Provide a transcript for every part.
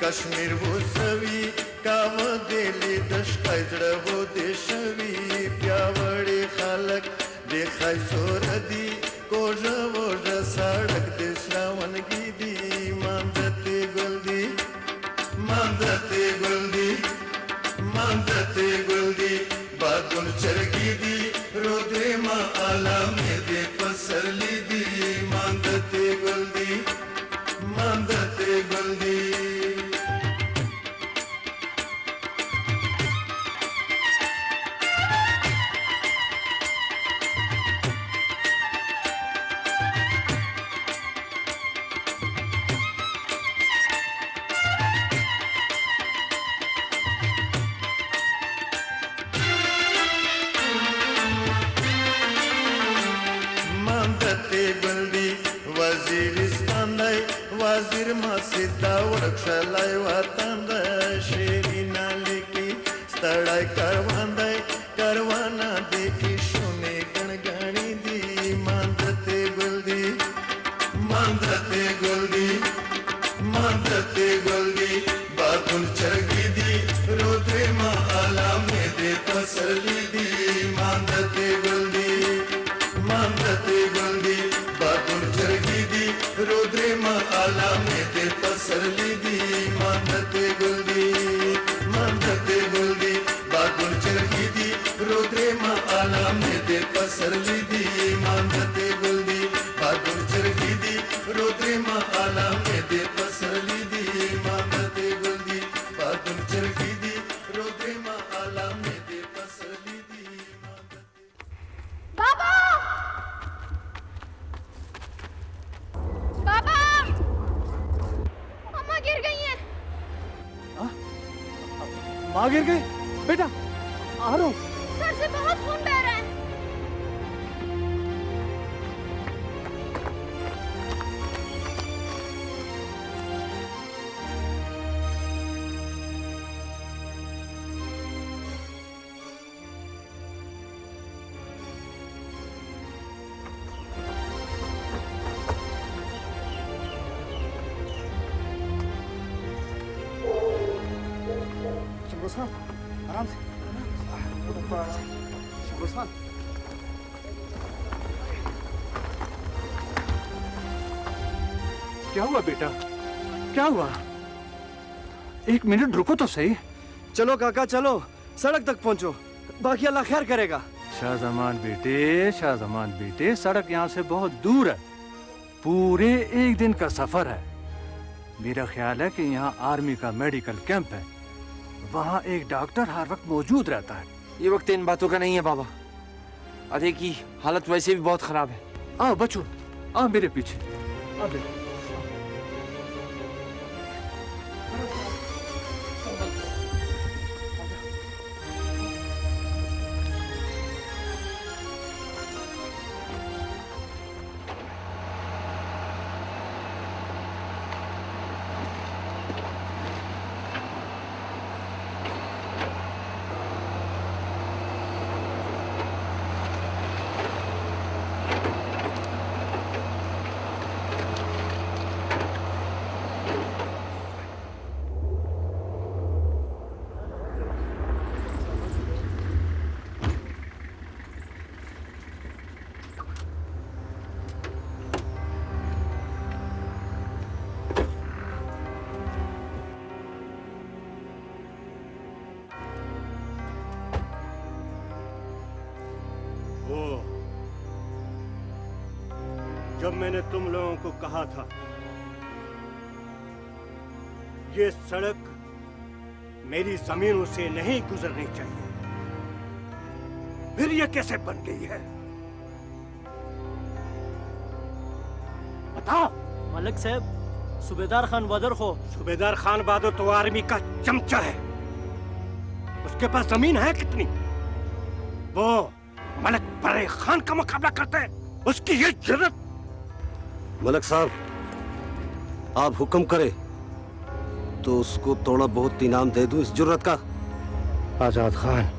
काश्मीर वो सवी काव देली दशकायजड वो देशवी प्यावडे खालक देखाय सोरदी कोज वोज सड़क दे श्रावण गीदी मांदते गुल्दी बागुन चरगीदी रोदे मा आला में दे पसरली दी मांदते गुल्दी वजीर मस्जिदा वृक्षालय वातंद शेरी नालिकी स्थळाय करवाना दे ईशुने गणगणी दी मांदते गुल्दी बाकुल चरगी दी रोदे मा आला में दे पसरली दी मांदते गुल्दी बाकुल चरगी दी रोदे मा आला में दे पसरली दी मांदते गुल्दी बाकुल चरगी दी रोदे मा आला में दे पसरली दी मांदते गुल्दी बाकुल चरगी दी रोदे मा आला में दे पसरली दी मांदते गुल्दी बाकुल चरगी दी रोदे मा आला में दे पसरली दी बाबा अम्मा गिर गई हैं। माँ गिर गई? बेटा आ रहा हूँ। सर से बहुत खून बह रहा है। आराम से क्या हुआ बेटा? क्या हुआ? एक मिनट रुको तो सही। चलो काका चलो, सड़क तक पहुंचो, बाकी अल्लाह खैर करेगा। शाहजमान बेटे, सड़क यहाँ से बहुत दूर है, पूरे एक दिन का सफर है। मेरा ख्याल है कि यहाँ आर्मी का मेडिकल कैंप है, वहाँ एक डॉक्टर हर वक्त मौजूद रहता है। ये वक्त इन बातों का नहीं है बाबा, अरे की हालत वैसे भी बहुत खराब है। आओ बच्चों, आओ मेरे पीछे, आओ बेटा। जब मैंने तुम लोगों को कहा था ये सड़क मेरी जमीनों से नहीं गुजरनी चाहिए, फिर ये कैसे बन गई है? बताओ। मलिक साहब, सूबेदार खान बहादुर को। सूबेदार खान बहादुर तो आर्मी का चमचा है, उसके पास जमीन है कितनी? वो मलिक बड़े खान का मुकाबला करते हैं, उसकी ये जरूरत। मलिक साहब, आप हुक्म करें तो उसको थोड़ा बहुत इनाम दे दूं इस जुर्रत का। आजाद खान,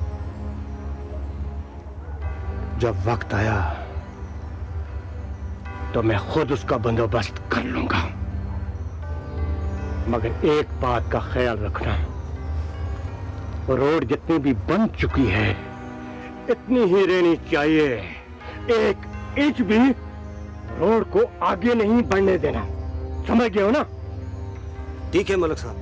जब वक्त आया तो मैं खुद उसका बंदोबस्त कर लूंगा। मगर एक बात का ख्याल रखना, रोड जितनी भी बन चुकी है इतनी ही रहनी चाहिए। एक इंच भी रोड को आगे नहीं बढ़ने देना, समझ गए हो ना? ठीक है मलिक साहब।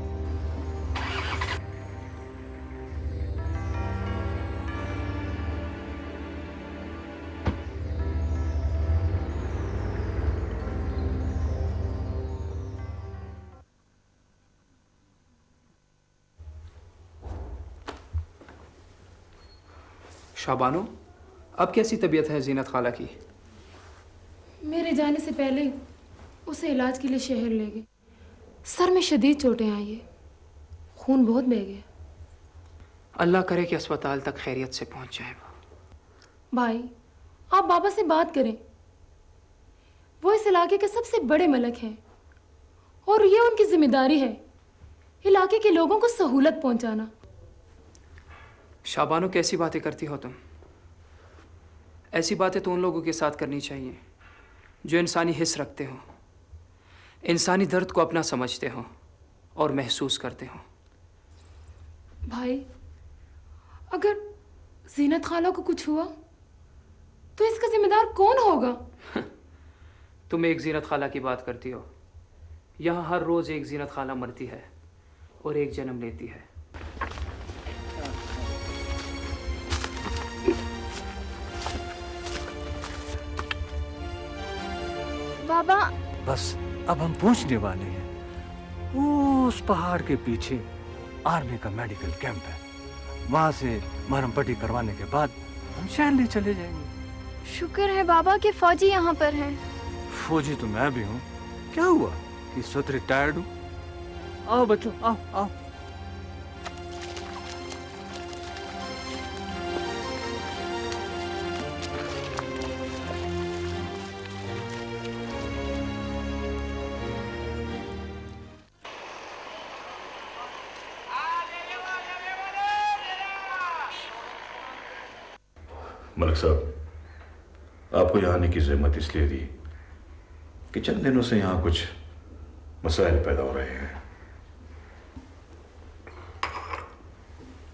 शाबानो, अब कैसी तबीयत है जीनत खाला की? मेरे जाने से पहले उसे इलाज के लिए शहर ले गए। सर में शदीद चोटें आई है, खून बहुत बह गया। अल्लाह करे कि अस्पताल तक खैरियत से पहुंच जाए। भाई, आप बाबा से बात करें। वो इस इलाके के सबसे बड़े मलक हैं और ये उनकी जिम्मेदारी है इलाके के लोगों को सहूलत पहुंचाना। शाबानो, कैसी बातें करती हो तुम? ऐसी बातें तो उन लोगों के साथ करनी चाहिए जो इंसानी हिस्स रखते हो, इंसानी दर्द को अपना समझते हो और महसूस करते हो। भाई, अगर जीनत खाला को कुछ हुआ तो इसका जिम्मेदार कौन होगा? तुम एक जीनत खाला की बात करती हो। यहाँ हर रोज एक जीनत खाला मरती है और एक जन्म लेती है। बाबा, बस अब हम पहुंचने वाले हैं। उस पहाड़ के पीछे आर्मी का मेडिकल कैंप है। वहां से मरहम पट्टी करवाने के बाद हम शहर ले चले जाएंगे। शुक्र है बाबा कि फौजी यहाँ पर हैं। फौजी तो मैं भी हूँ। क्या हुआ कि इस वक्त रिटायर्ड हूँ? आओ बच्चों, आओ आओ। मलिक साहब, आपको यहाँ आने की जहमत इसलिए दी कि चंद दिनों से यहाँ कुछ मसाइल पैदा हो रहे हैं।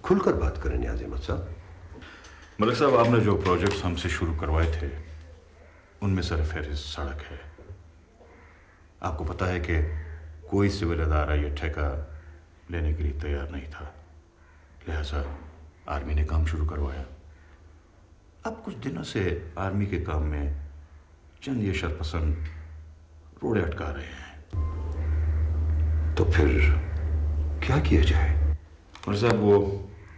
खुलकर बात करें नियाज़ अहमद साहब। मलिक साहब, आपने जो प्रोजेक्ट्स हमसे शुरू करवाए थे उनमें सरफहरिस्त सड़क है। आपको पता है कि कोई सिविल अदारा ये ठेका लेने के लिए तैयार नहीं था, लिहाजा आर्मी ने काम शुरू करवाया। अब कुछ दिनों से आर्मी के काम में चंद ये शरपसंद रोड़े अटका रहे हैं। तो फिर क्या किया जाए? मलिक साहब, वो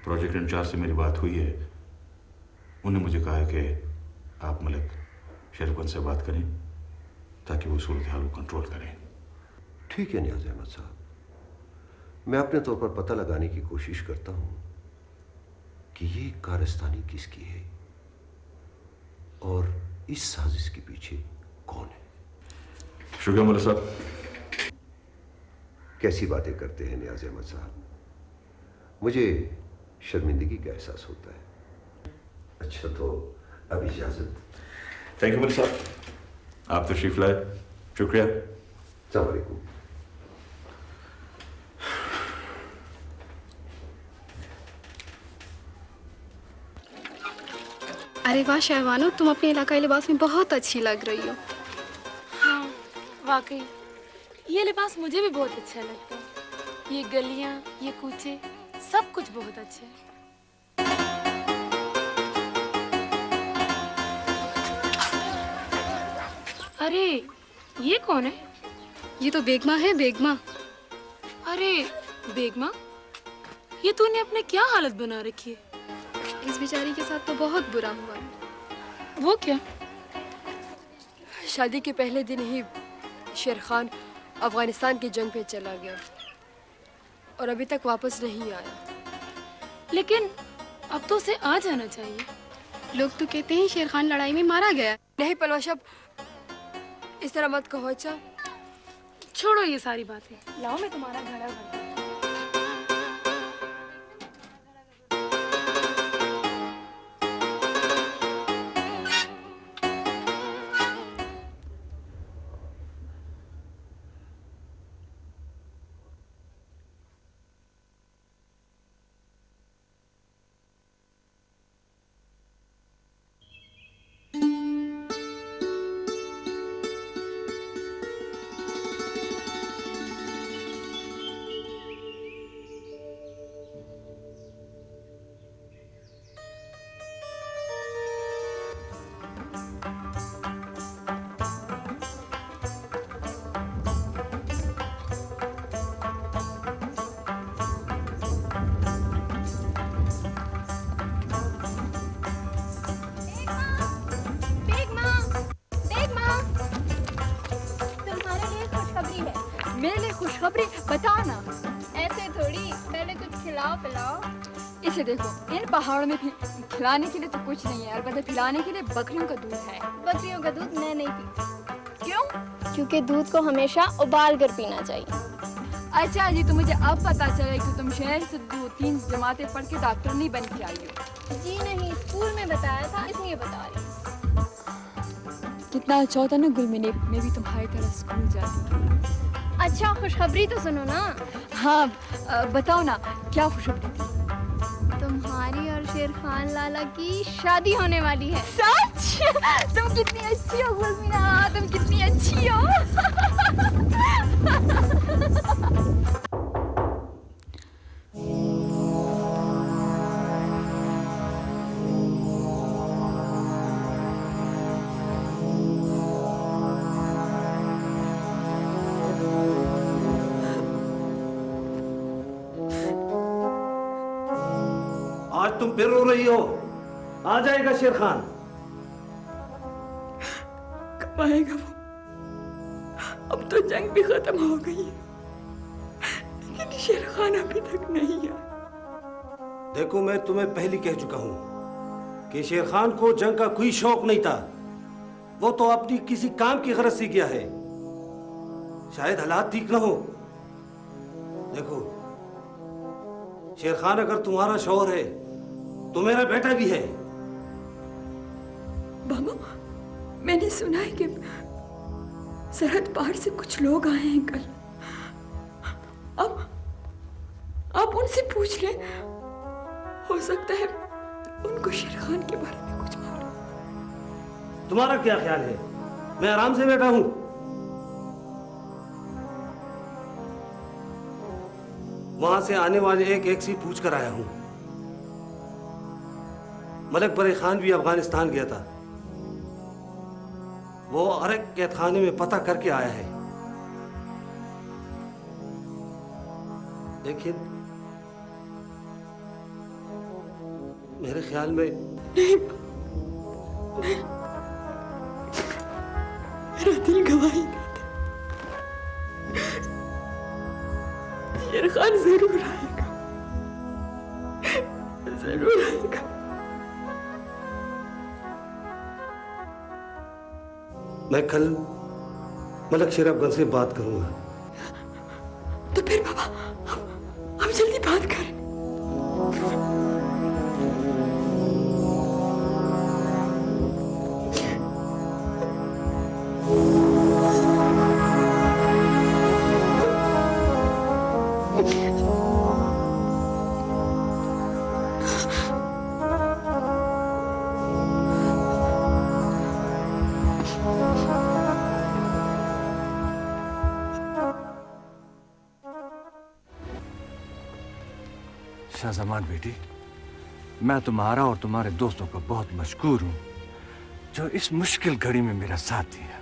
प्रोजेक्ट इंचार्ज से मेरी बात हुई है। उन्होंने मुझे कहा है कि आप मलिक शरीफन से बात करें ताकि वो सूरत हाल को कंट्रोल करें। ठीक है नियाज़ अहमद साहब, मैं अपने तौर पर पता लगाने की कोशिश करता हूं कि ये कारस्तानी किसकी है और इस साजिश के पीछे कौन है। शुक्रिया मलिक साहब। कैसी बातें करते हैं नियाज़ अहमद साहब, मुझे शर्मिंदगी का एहसास होता है। अच्छा, तो अब इजाजत। थैंक यू मलिक साहब, आप तशरीफ लाए, शुक्रिया। अस्सलाम वालेकुम। अरे वाह शहवानो, तुम अपने इलाकाई लिबास में बहुत अच्छी लग रही हो। हाँ, वाकई ये लिबास मुझे भी बहुत अच्छा लगता है। ये गलियां, ये कूचे, सब कुछ बहुत अच्छा है। अरे ये कौन है? ये तो बेगमा है, बेगमा। अरे बेगमा, ये तूने अपने क्या हालत बना रखी है? इस बेचारी के साथ तो बहुत बुरा हुआ है। वो क्या? शादी के पहले दिन ही शेर खान अफगानिस्तान की जंग पे चला गया और अभी तक वापस नहीं आया। लेकिन अब तो उसे आ जाना चाहिए। लोग तो कहते हैं शेर खान लड़ाई में मारा गया। नहीं पलवाशब, इस तरह मत कहो। अच्छा छोड़ो ये सारी बातें, लाओ मैं तुम्हारा घड़ा भरती हूँ। मेरे लिए खुशखबरी बताओ ना। ऐसे थोड़ी, पहले कुछ खिलाओ पिलाओ। इसे देखो, इन पहाड़ों में खिलाने के लिए तो कुछ नहीं है, अलबत्ता पिलाने के लिए बकरियों का दूध है। बकरियों का दूध मैं नहीं पीती। क्यों? क्योंकि दूध को हमेशा उबाल कर पीना चाहिए। अच्छा जी, तो मुझे अब पता चला कि तुम शहर से 2-3 जमातें पढ़ के डॉक्टर नहीं बन के आई हो। जी नहीं, स्कूल में बताया था, इसलिए बता रही हूँ। कितना अच्छा होता ना गुलमिनी, मैं भी तुम्हारी तरह स्कूल जाती। अच्छा, खुशखबरी तो सुनो ना। हाँ, बताओ ना, क्या खुशखबरी थी? तुम्हारी और शेर खान लाला की शादी होने वाली है। सच? तुम कितनी अच्छी हो गुलमिना, तुम कितनी अच्छी हो। आज तुम फिर रो रही हो। आ जाएगा शेर खान। कब आएगा वो? अब तो जंग भी खत्म हो गई है, लेकिन शेर खान अभी तक नहीं आया। देखो, मैं तुम्हें पहले कह चुका हूं कि शेर खान को जंग का कोई शौक नहीं था। वो तो अपनी किसी काम की गरज से गया है। शायद हालात ठीक ना हो। देखो, शेर खान अगर तुम्हारा शौहर है तो मेरा बेटा भी है। बाबा, मैंने सुना है कि सरहद पार से कुछ लोग आए हैं कल। अब आप उनसे पूछ ले, हो सकता है उनको शेर खान के बारे में कुछ मालूम। तुम्हारा क्या ख्याल है? मैं आराम से बैठा हूं। वहां से आने वाले एक से पूछ कर आया हूं। मलक बरे खान भी अफगानिस्तान गया था। वो अरक कैद खाने में पता करके आया है, लेकिन मेरे ख्याल में मेरा दिल गवाही देता, शेर खान जरूर आएगा, जरूर आएगा। मैं कल मलक शेर अफगान से बात करूंगा। तो फिर बाबा, हम जल्दी बात करें। शाहजमान बेटी, मैं तुम्हारा और तुम्हारे दोस्तों का बहुत मशकूर हूँ जो इस मुश्किल घड़ी में मेरा साथ दिया।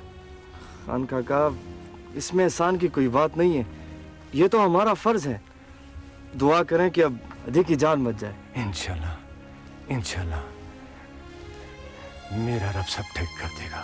खान काका, इसमें एहसान की कोई बात नहीं है। ये तो हमारा फर्ज है। दुआ करें कि अब अधिक की जान बच जाए। इंशाल्लाह, इंशाल्लाह मेरा रब सब ठीक कर देगा।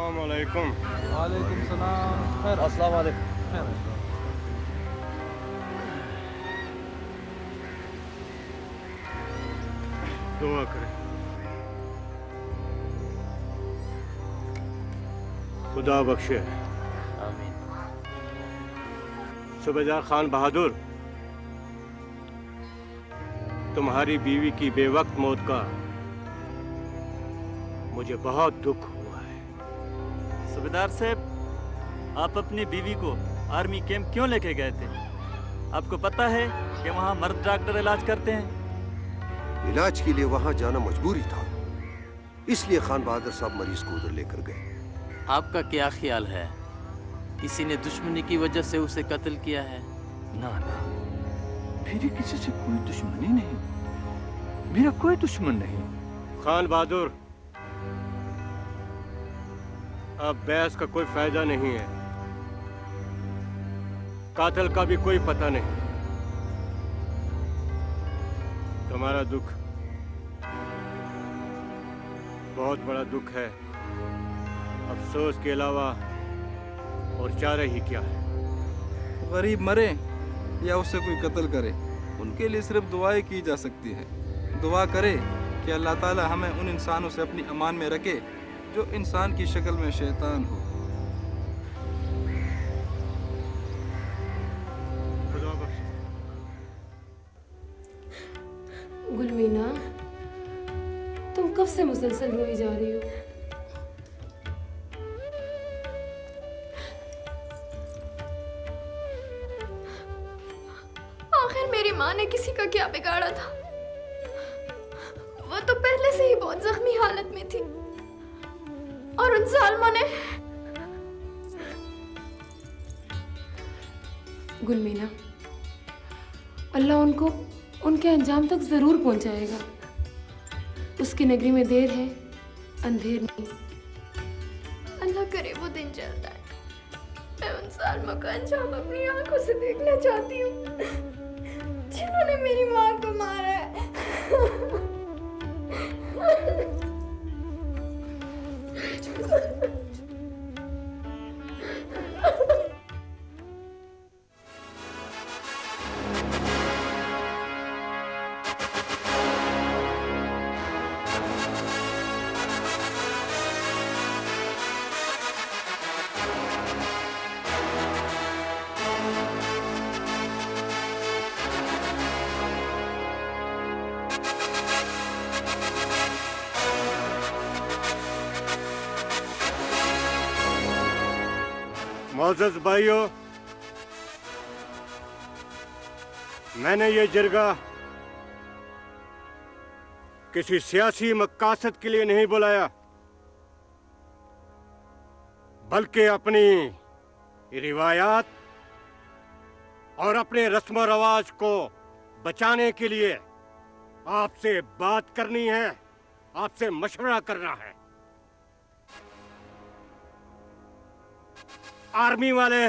अस्सलाम वालेकुम। वालेकुम सलाम। खैर, अस्सलाम वालेकुम। दुआ करें। खुदा बख्शे। आमीन। सूबेदार खान बहादुर, तुम्हारी बीवी की बेवक्त मौत का मुझे बहुत दुख हुआ है। सूबेदार साहब, आप अपनी बीवी को आर्मी कैंप क्यों लेके गए थे? आपको पता है कि वहाँ मर्द डॉक्टर इलाज करते हैं। इलाज के लिए वहाँ जाना मजबूरी था, इसलिए खान बहादुर साहब मरीज को उधर लेकर गए। आपका क्या ख्याल है, किसी ने दुश्मनी की वजह से उसे कत्ल किया है? ना ना, मेरी किसी से कोई दुश्मनी नहीं, मेरा कोई दुश्मन नहीं। खान बहादुर, अब बहस का कोई फायदा नहीं है। कातिल का भी कोई पता नहीं। तुम्हारा दुख बहुत बड़ा दुख है। अफसोस के अलावा और चारा ही क्या है। गरीब मरे या उससे कोई कत्ल करे, उनके लिए सिर्फ दुआएं की जा सकती है। दुआ करे कि अल्लाह ताला हमें उन इंसानों से अपनी अमान में रखे जो इंसान की शक्ल में शैतान हो। गुलमीना, तुम कब से मुसलसल रोई जा रही हो? आखिर मेरी माँ ने किसी का क्या बिगाड़ा था? वो तो पहले से ही बहुत जख्मी हालत में थी और उन जालिमों ने। गुलमीना, अल्लाह उनको उनके अंजाम तक जरूर पहुंचाएगा। उसकी नगरी में देर है, अंधेर नहीं। अल्लाह करे वो दिन जल्द आए। मैं उन जालिमों का अंजाम अपनी आंखों से देखना चाहती हूँ जिन्होंने मेरी माँ को मारा है। मोअज़्ज़ज़ भाइयों, मैंने ये जिरगा किसी सियासी मकासद के लिए नहीं बुलाया, बल्कि अपनी रिवायात और अपने रस्म रवाज को बचाने के लिए आपसे बात करनी है, आपसे मशवरा करना है। आर्मी वाले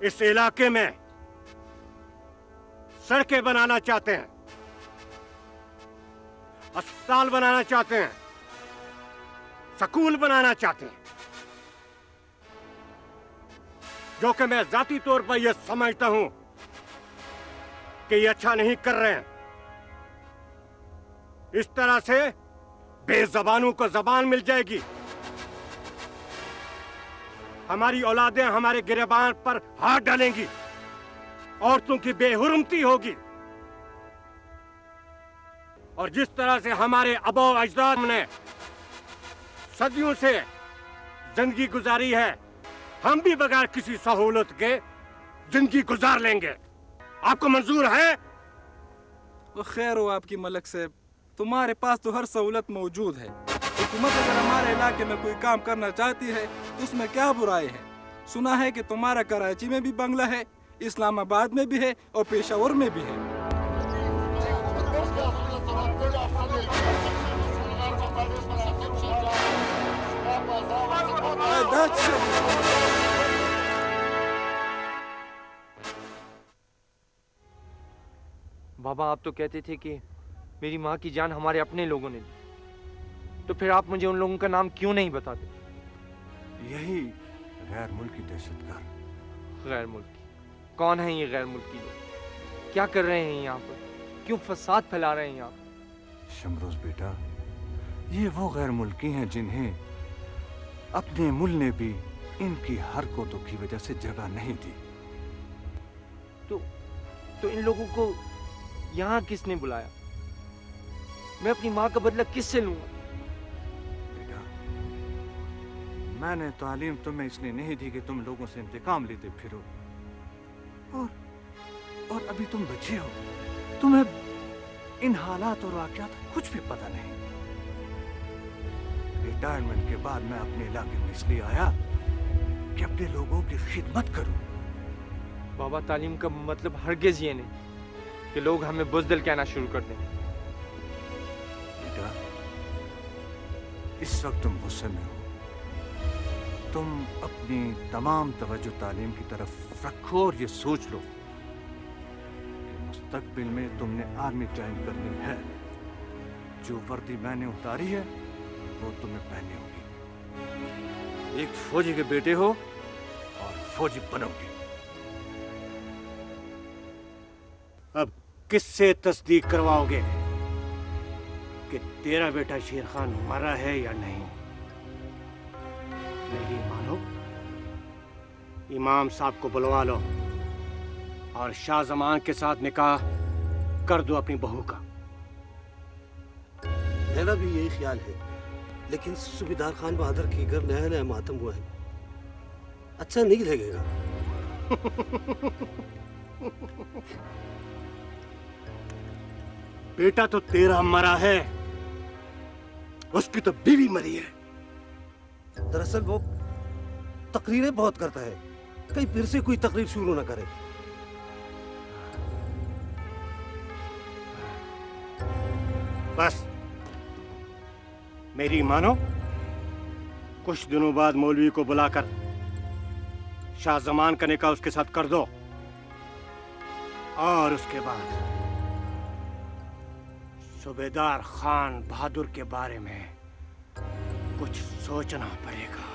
इस इलाके में सड़कें बनाना चाहते हैं, अस्पताल बनाना चाहते हैं, स्कूल बनाना चाहते हैं, जो कि मैं जाती तौर पर यह समझता हूं कि ये अच्छा नहीं कर रहे हैं। इस तरह से बेज़बानों को जबान मिल जाएगी, हमारी औलादें हमारे गिरबान पर हाथ डालेंगी, औरतों की बेहुरमती होगी। और जिस तरह से हमारे आबा अजदाद ने सदियों से जिंदगी गुजारी है, हम भी बगैर किसी सहूलत के जिंदगी गुजार लेंगे। आपको मंजूर है? तो खैर हो आपकी मलक साहब, तुम्हारे पास तो हर सहूलत मौजूद है। हुकूमत अगर हमारे इलाके में कोई काम करना चाहती है तो उसमें क्या बुराई है? सुना है कि तुम्हारा कराची में भी बंगला है, इस्लामाबाद में भी है और पेशावर में भी है। बाबा, आप तो कहते थे कि मेरी माँ की जान हमारे अपने लोगों ने ली, तो फिर आप मुझे उन लोगों का नाम क्यों नहीं बताते? यही गैर मुल्की दहशतगर्द। गैर मुल्की? कौन है ये गैर मुल्की लोग? क्या कर रहे हैं यहाँ पर? क्यों फसाद फैला रहे हैं यहाँ पर? शमरोज बेटा, ये वो गैर मुल्की हैं जिन्हें अपने मुल्क ने भी इनकी हरकतों की वजह से जगह नहीं दी। तो इन लोगों को यहाँ किसने बुलाया? मैं अपनी माँ का बदला किससे लूंगा? बेटा, मैंने तालीम तुम्हें इसलिए नहीं दी कि तुम लोगों से इंतकाम लेते फिरो, और अभी तुम बच्चे हो, तुम्हें इन हालात और वाकयात कुछ भी पता नहीं। रिटायरमेंट के बाद मैं अपने इलाके में इसलिए आया कि अपने लोगों की खिदमत करूं। बाबा, तालीम का मतलब हरगिज ये नहीं कि लोग हमें बुज़दिल कहना शुरू कर दें। बेटा, इस वक्त तुम गुस्से में हो। तुम अपनी तमाम तवज्जो तालीम की तरफ रखो और ये सोच लो कि मुस्तकबिल में तुमने आर्मी ज्वाइन करनी है। जो वर्दी मैंने उतारी है वो तुम्हें पहननी होगी। एक फौजी के बेटे हो और फौजी बनोगे। अब किससे तस्दीक करवाओगे कि तेरा बेटा शेर खान मरा है या नहीं? नहीं मानो, इमाम साहब को बुलवा लो और शाहजमान के साथ निकाह कर दो अपनी बहू का। मेरा भी यही ख्याल है, लेकिन सूबेदार खान बहादुर की घर नया नया मातम हुआ है, अच्छा नहीं लगेगा। बेटा तो तेरा मरा है, उसकी तो बीवी मरी है। दरअसल वो तकरीरें बहुत करता है, कहीं फिर से कोई तकरीर शुरू ना करे। बस मेरी मानो, कुछ दिनों बाद मौलवी को बुलाकर शाहजमान का निकाह उसके साथ कर दो, और उसके बाद सूबेदार खान बहादुर के बारे में कुछ सोचना पड़ेगा।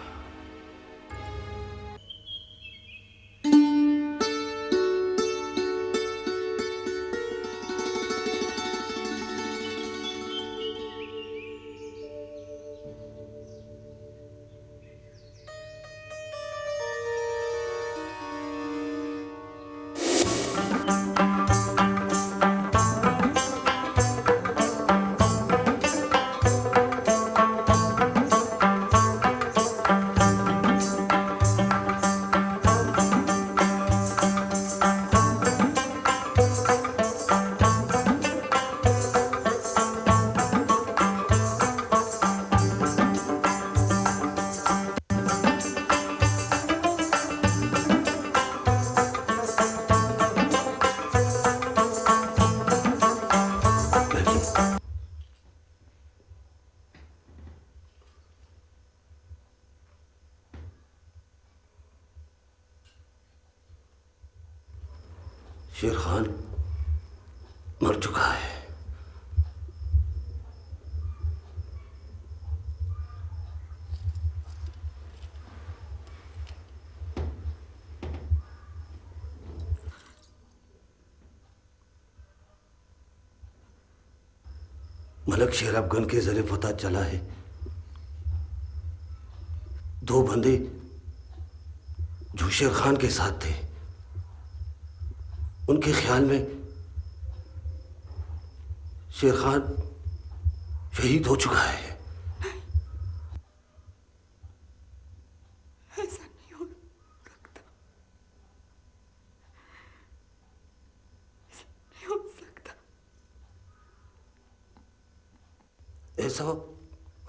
शेर खान मर चुका है। मलक शेर अफगन के जरिए पता चला है, 2 बंदे जो शेर खान के साथ थे, उनके ख्याल में शेर खान शहीद हो चुका है। ऐसा नहीं हो सकता, ऐसा नहीं हो सकता। ऐसा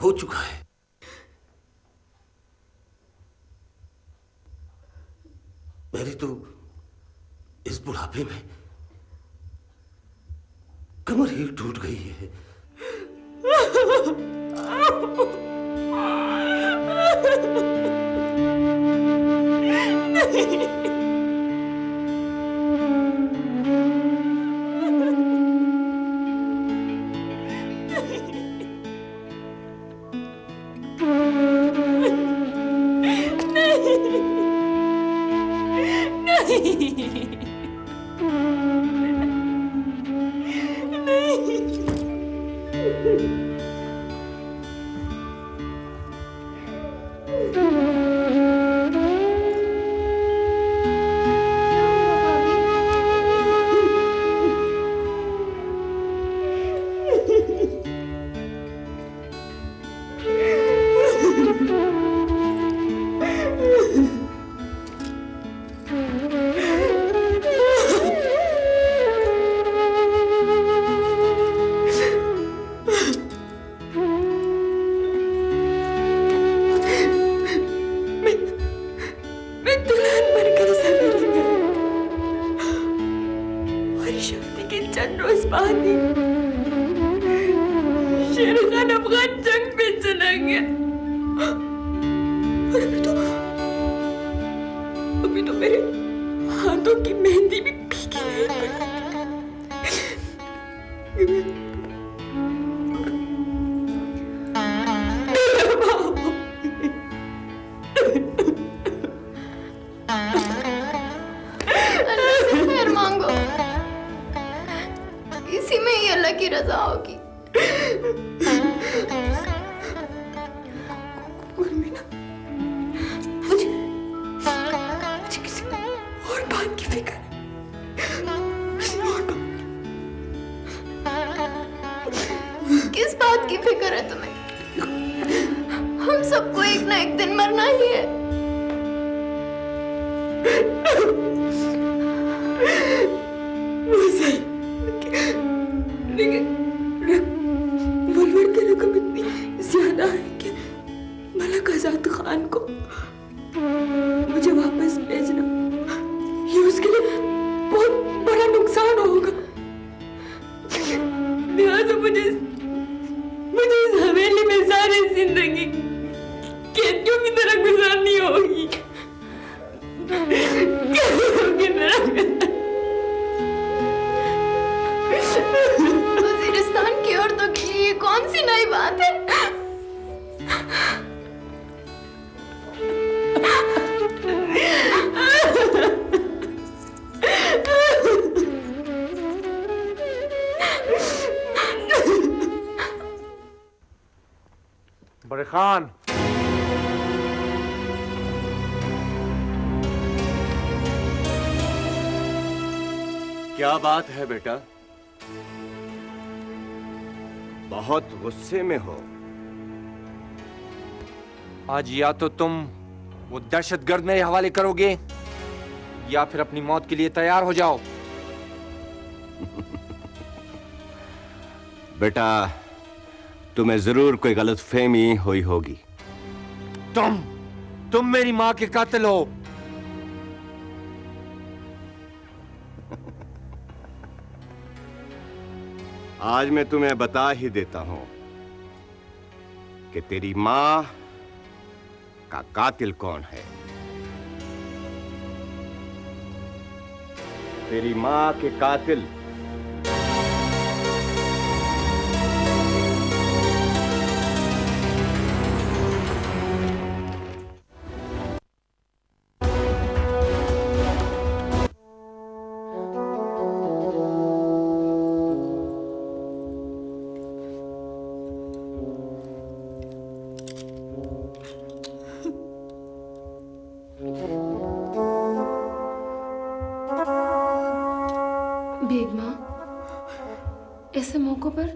हो चुका है। मेरी तो इस बुढ़ापे में कमर ही टूट गई है। बड़े खान, क्या बात है बेटा? बहुत गुस्से में हो। आज या तो तुम वो दहशतगर्द मेरे हवाले करोगे या फिर अपनी मौत के लिए तैयार हो जाओ। बेटा, तुम्हें जरूर कोई गलतफहमी हुई होगी। तुम मेरी मां के कातिल हो। आज मैं तुम्हें बता ही देता हूं कि तेरी मां का कातिल कौन है। तेरी मां के कातिल बेगमा, ऐसे मौकों पर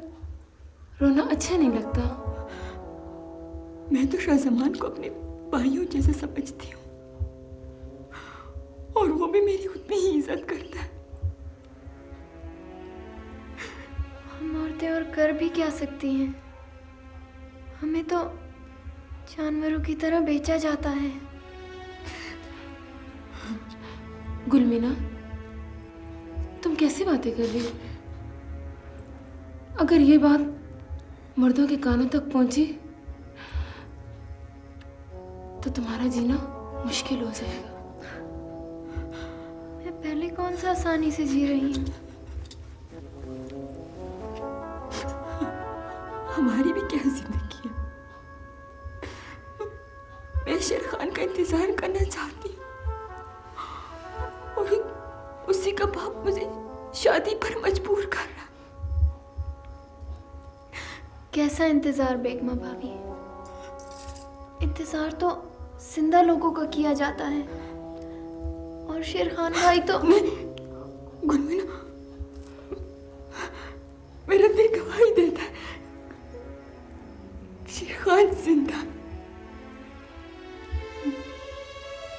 रोना अच्छा नहीं लगता। मैं तो शाहजमान को अपने भाइयों जैसे समझती हूँ और वो भी मेरी उतनी ही इज्जत करता है। हम औरतें और कर भी क्या सकती हैं? हमें तो जानवरों की तरह बेचा जाता है। गुलमीना, तुम कैसी बातें कर रही हो? अगर ये बात मर्दों के कानों तक पहुंची तो तुम्हारा जीना मुश्किल हो जाएगा। मैं पहले कौन सा आसानी से जी रही हूँ। हमारी भी क्या जिंदगी है। मैं शेर खान का इंतजार करना चाहती हूँ और उसी का बाप मुझे शादी पर मजबूर कर रहा। कैसा इंतजार बेगमा भाभी? इंतजार तो जिंदा लोगों का किया जाता है और शेर खान भाई तो गुलमीना, मेरा दिल गवाही देता है शेर खान जिंदा।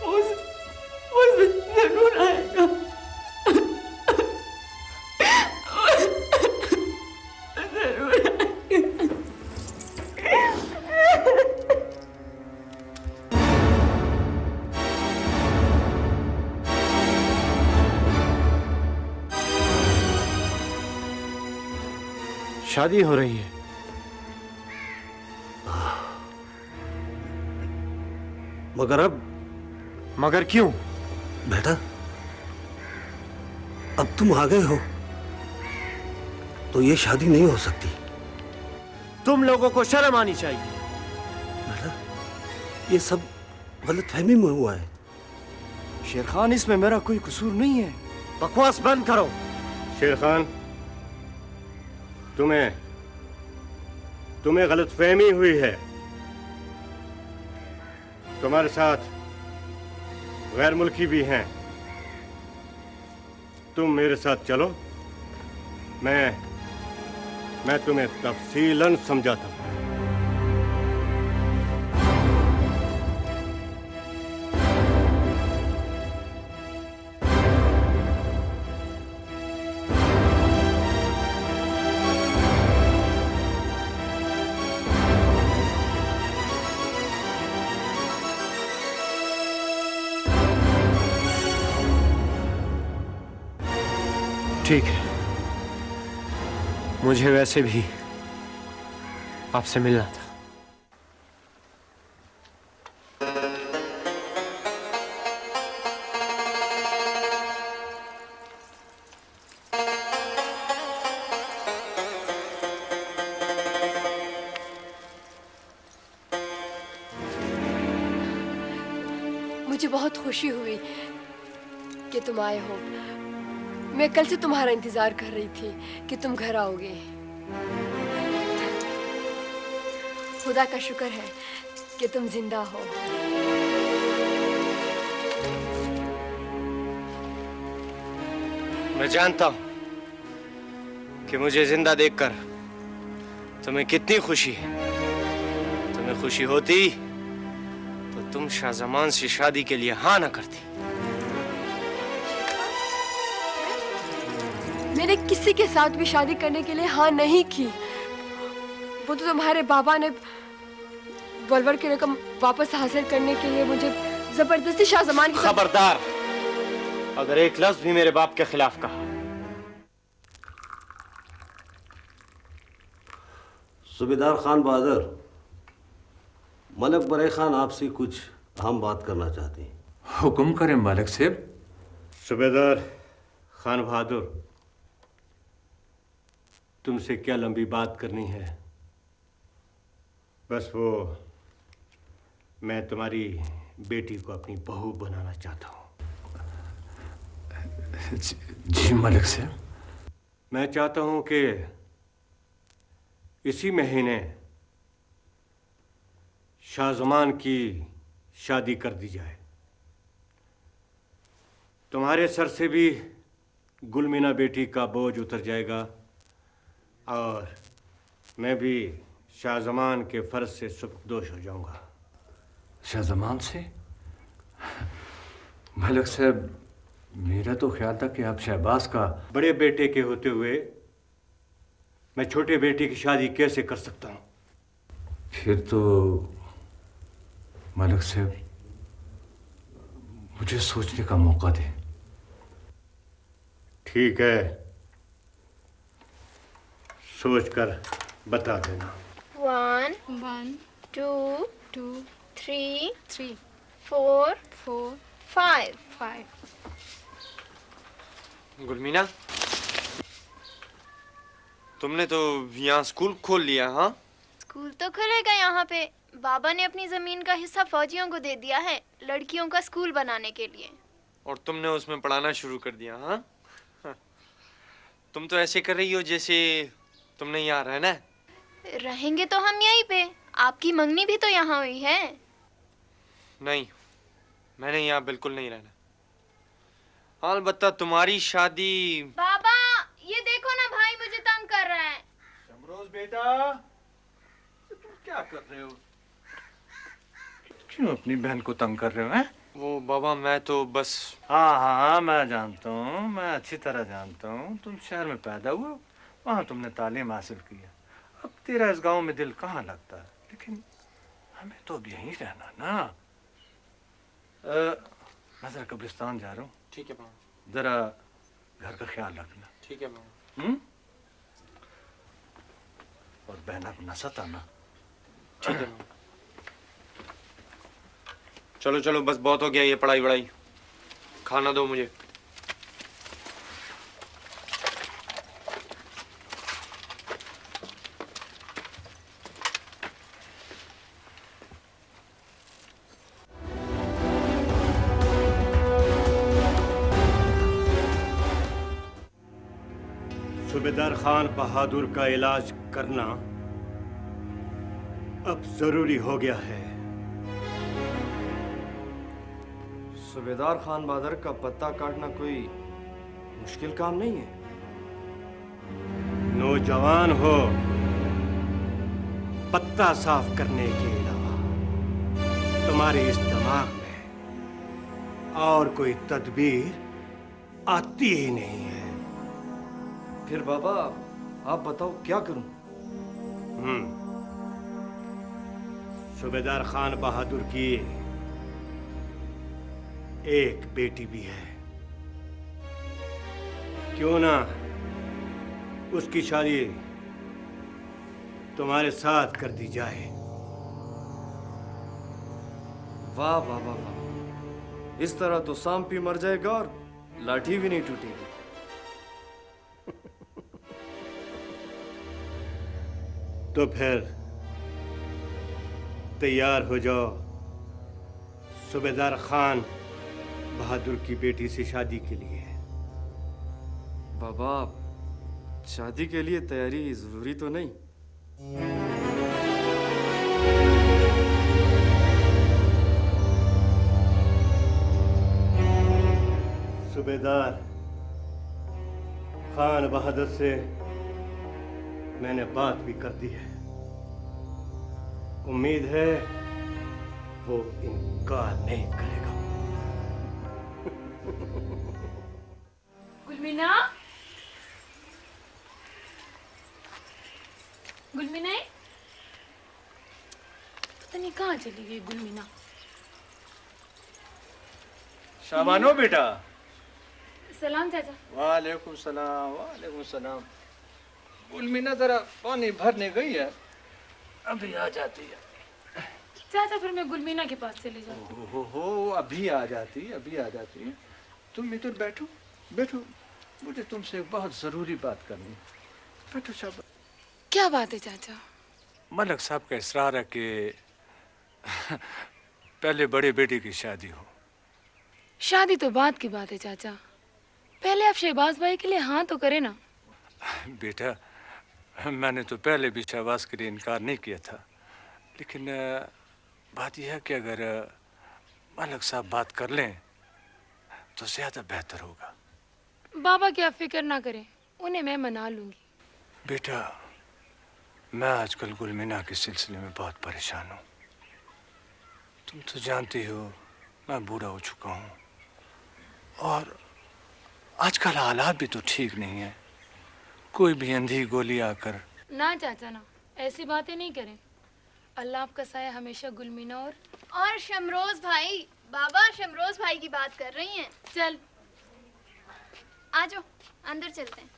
वो जरूर आएगा। जरूर आएगा। शादी हो रही है। मगर अब? मगर क्यों? बेटा, अब तुम आ गए हो तो ये शादी नहीं हो सकती। तुम लोगों को शर्म आनी चाहिए। बेटा, ये सब गलतफहमी में हुआ है। शेर खान, इसमें मेरा कोई कसूर नहीं है। बकवास बंद करो। शेर खान, तुम्हें गलतफहमी हुई है। तुम्हारे साथ गैर मुल्की भी हैं। तुम मेरे साथ चलो, मैं तुम्हें तफसीलन समझाता हूं। ठीक है, मुझे वैसे भी आपसे मिलना था। मुझे बहुत खुशी हुई कि तुम आए हो। मैं कल से तुम्हारा इंतजार कर रही थी कि तुम घर आओगे। खुदा का शुक्र है कि तुम जिंदा हो। मैं जानता हूं कि मुझे जिंदा देखकर तुम्हें कितनी खुशी है। तुम्हें खुशी होती तो तुम शाहजमान से शादी के लिए हाँ ना करती। मैंने किसी के साथ भी शादी करने के लिए हाँ नहीं की। वो तो तुम्हारे बाबा ने वलवर की रकम वापस हासिल करने के लिए मुझे जबरदस्ती शाहजमान की खबरदार, अगर एक लफ्ज भी मेरे बाप के खिलाफ कहा। सूबेदार खान बहादुर, मलक बरे खान आपसे कुछ अहम बात करना चाहते हैं। हुक्म करें मालिक साहब। सूबेदार खान बहादुर, तुमसे क्या लंबी बात करनी है। बस वो, मैं तुम्हारी बेटी को अपनी बहू बनाना चाहता हूँ। जी मालिक साहब। मैं चाहता हूँ कि इसी महीने शाहजमान की शादी कर दी जाए। तुम्हारे सर से भी गुलमीना बेटी का बोझ उतर जाएगा और मैं भी शाहजमान के फर्ज से सुबकदोश हो जाऊंगा। शाहजमान से? मलिक साहब, मेरा तो ख्याल था कि आप शहबाज का बड़े बेटे के होते हुए मैं छोटे बेटे की शादी कैसे कर सकता हूँ? फिर तो मलिक साहब मुझे सोचने का मौका दें। ठीक है, सोच कर बता देना। 1 2 3 4 5 गुलमीना, तुमने तो यहाँ स्कूल खोल लिया। हाँ, स्कूल तो खुलेगा यहाँ पे। बाबा ने अपनी जमीन का हिस्सा फौजियों को दे दिया है लड़कियों का स्कूल बनाने के लिए। और तुमने उसमें पढ़ाना शुरू कर दिया। हाँ, तुम तो ऐसे कर रही हो जैसे तुमने यहाँ रहना है। रहेंगे तो हम यहीं पे। आपकी मंगनी भी तो यहाँ हुई है। नहीं, मैंने यहाँ बिल्कुल नहीं रहना। अलबत्ता तुम्हारी शादी। बाबा ये देखो ना, भाई मुझे तंग कर रहा है। शमरोज बेटा, तुम क्या कर रहे हो? क्यों अपनी बहन को तंग कर रहे हो? हैं? वो बाबा मैं तो बस। हाँ हाँ मैं जानता हूँ, मैं अच्छी तरह जानता हूँ। तुम शहर में पैदा हुए हो, वहाँ तुमने तालीम हासिल की है। अब तेरा इस गांव में दिल कहाँ लगता है? लेकिन हमें तो अब यहीं रहना ना। मैं जरा कब्रिस्तान जा रहा हूँ। ठीक है बाबा। जरा घर का ख्याल रखना। ठीक है बाबा। और बहना को न सताना। ठीक है बाबा। चलो चलो बस बहुत हो गया ये पढ़ाई वढ़ाई। खाना दो मुझे। सूबेदार खान बहादुर का इलाज करना अब जरूरी हो गया है। सूबेदार खान बहादुर का पत्ता काटना कोई मुश्किल काम नहीं है। नौजवान हो, पत्ता साफ करने के अलावा तुम्हारे इस दिमाग में और कोई तदबीर आती ही नहीं है। फिर बाबा आप बताओ क्या करूं? सूबेदार खान बहादुर की एक बेटी भी है। क्यों ना उसकी शादी तुम्हारे साथ कर दी जाए। वाह बाबा वाह, इस तरह तो सांप भी मर जाएगा और लाठी भी नहीं टूटेगी। तो फिर तैयार हो जाओ सूबेदार खान बहादुर की बेटी से शादी के लिए। बाबा शादी के लिए तैयारी जरूरी तो नहीं? सूबेदार खान बहादुर से मैंने बात भी कर दी है। उम्मीद है वो इनकार नहीं करेगा। गुलमीना, गुलमीना पता नहीं कहाँ चली गई गुलमीना। शाबानो बेटा। सलाम चाचा। वालेकुम सलाम। वालेकुम सलाम। गुलमीना जरा पानी भरने गई है, अभी आ जाती है। चाचा फिर मैं गुलमीना के पास चली जाऊँ। हो अभी आ जाती है, अभी आ जाती है। तुम इधर बैठो, बैठो, मुझे तुमसे एक बहुत जरूरी बात करनी है। बैठो शाबाश। क्या बात है चाचा? मलक साहब का इसरार है कि पहले बड़े बेटे की शादी हो। शादी तो बात की बात है चाचा, पहले आप शहबाज भाई के लिए हाँ तो करें ना। बेटा मैंने तो पहले भी शहबाज के लिए इनकार नहीं किया था, लेकिन बात यह है कि अगर मलक साहब बात कर लें तो ज्यादा बेहतर होगा। बाबा की आप फिक्र ना करें, उन्हें मैं मना लूंगी। बेटा मैं आजकल गुलमीना के सिलसिले में बहुत परेशान हूँ। तुम तो जानती हो मैं बूढ़ा हो चुका हूँ और आजकल हालात भी तो ठीक नहीं है। कोई भी अंधी गोली आकर। ना चाचा ना, ऐसी बातें नहीं करें। अल्लाह आपका साया हमेशा गुलमीना और शमरोज भाई। बाबा शमरोज भाई की बात कर रही हैं। चल आ जाओ अंदर चलते हैं।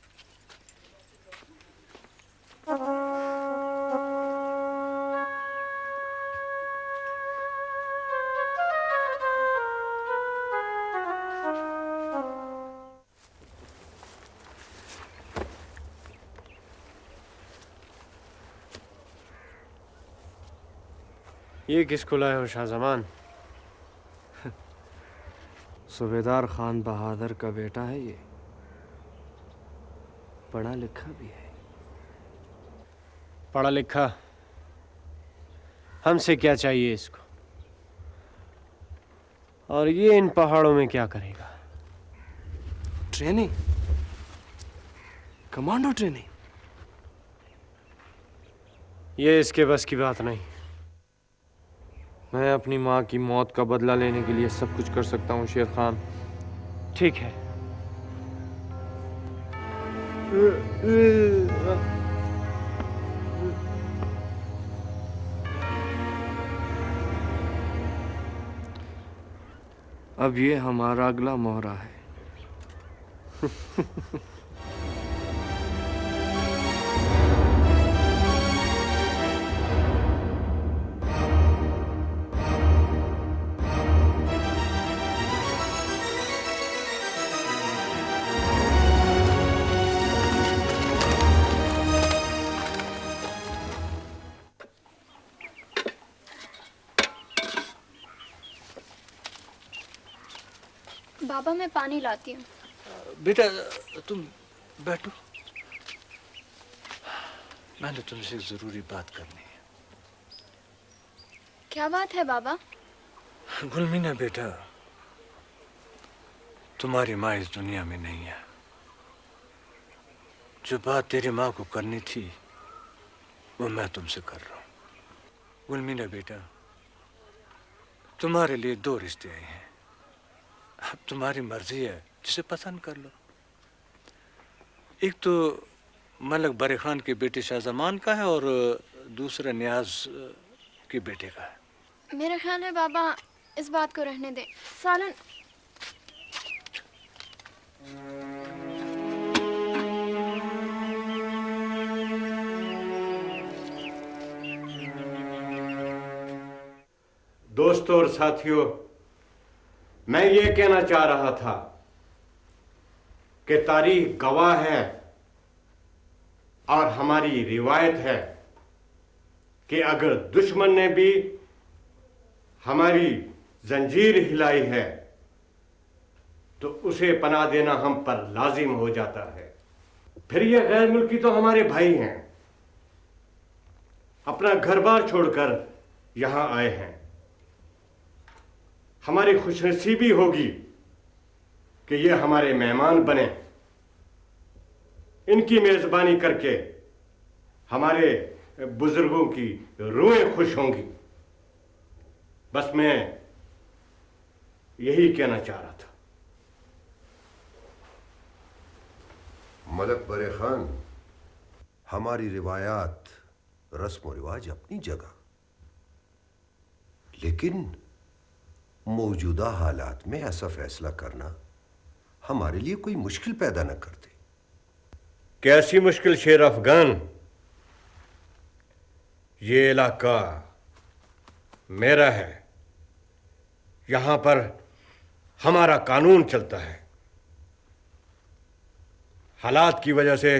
ये किसको लाए हो शाहजमान? सूबेदार खान बहादुर का बेटा है ये, पढ़ा लिखा भी है। पढ़ा लिखा, हमसे क्या चाहिए इसको? और ये इन पहाड़ों में क्या करेगा? Training, commando training? ये इसके बस की बात नहीं। मैं अपनी माँ की मौत का बदला लेने के लिए सब कुछ कर सकता हूँ शेर खान। ठीक है। अब ये हमारा अगला मोहरा है। बाबा मैं पानी लाती हूँ। बेटा तुम बैठो, मैंने तुमसे एक जरूरी बात करनी है। क्या बात है बाबा? गुलमीना बेटा, तुम्हारी माँ इस दुनिया में नहीं है। जो बात तेरी माँ को करनी थी वो मैं तुमसे कर रहा हूँ। गुलमीना बेटा, तुम्हारे लिए दो रिश्ते आए हैं। अब तुम्हारी मर्जी है, जिसे पसंद कर लो। एक तो मलक बरे खान के बेटे शाहजमान का है और दूसरा नियाज के बेटे का है। मेरा ख्याल है बाबा इस बात को रहने दें। सालन दोस्तों और साथियों, मैं ये कहना चाह रहा था कि तारीख गवाह है और हमारी रिवायत है कि अगर दुश्मन ने भी हमारी जंजीर हिलाई है तो उसे पनाह देना हम पर लाजिम हो जाता है। फिर ये गैर मुल्की तो हमारे भाई हैं, अपना घर बार छोड़कर यहां आए हैं। हमारी खुशनसीबी होगी कि ये हमारे मेहमान बने। इनकी मेजबानी करके हमारे बुजुर्गों की रूहें खुश होंगी। बस मैं यही कहना चाह रहा था। मलक बरे खान, हमारी रिवायात, रस्म रिवाज अपनी जगह, लेकिन मौजूदा हालात में ऐसा फैसला करना हमारे लिए कोई मुश्किल पैदा न कर दे। कैसी मुश्किल शेर अफगान? ये इलाका मेरा है, यहां पर हमारा कानून चलता है। हालात की वजह से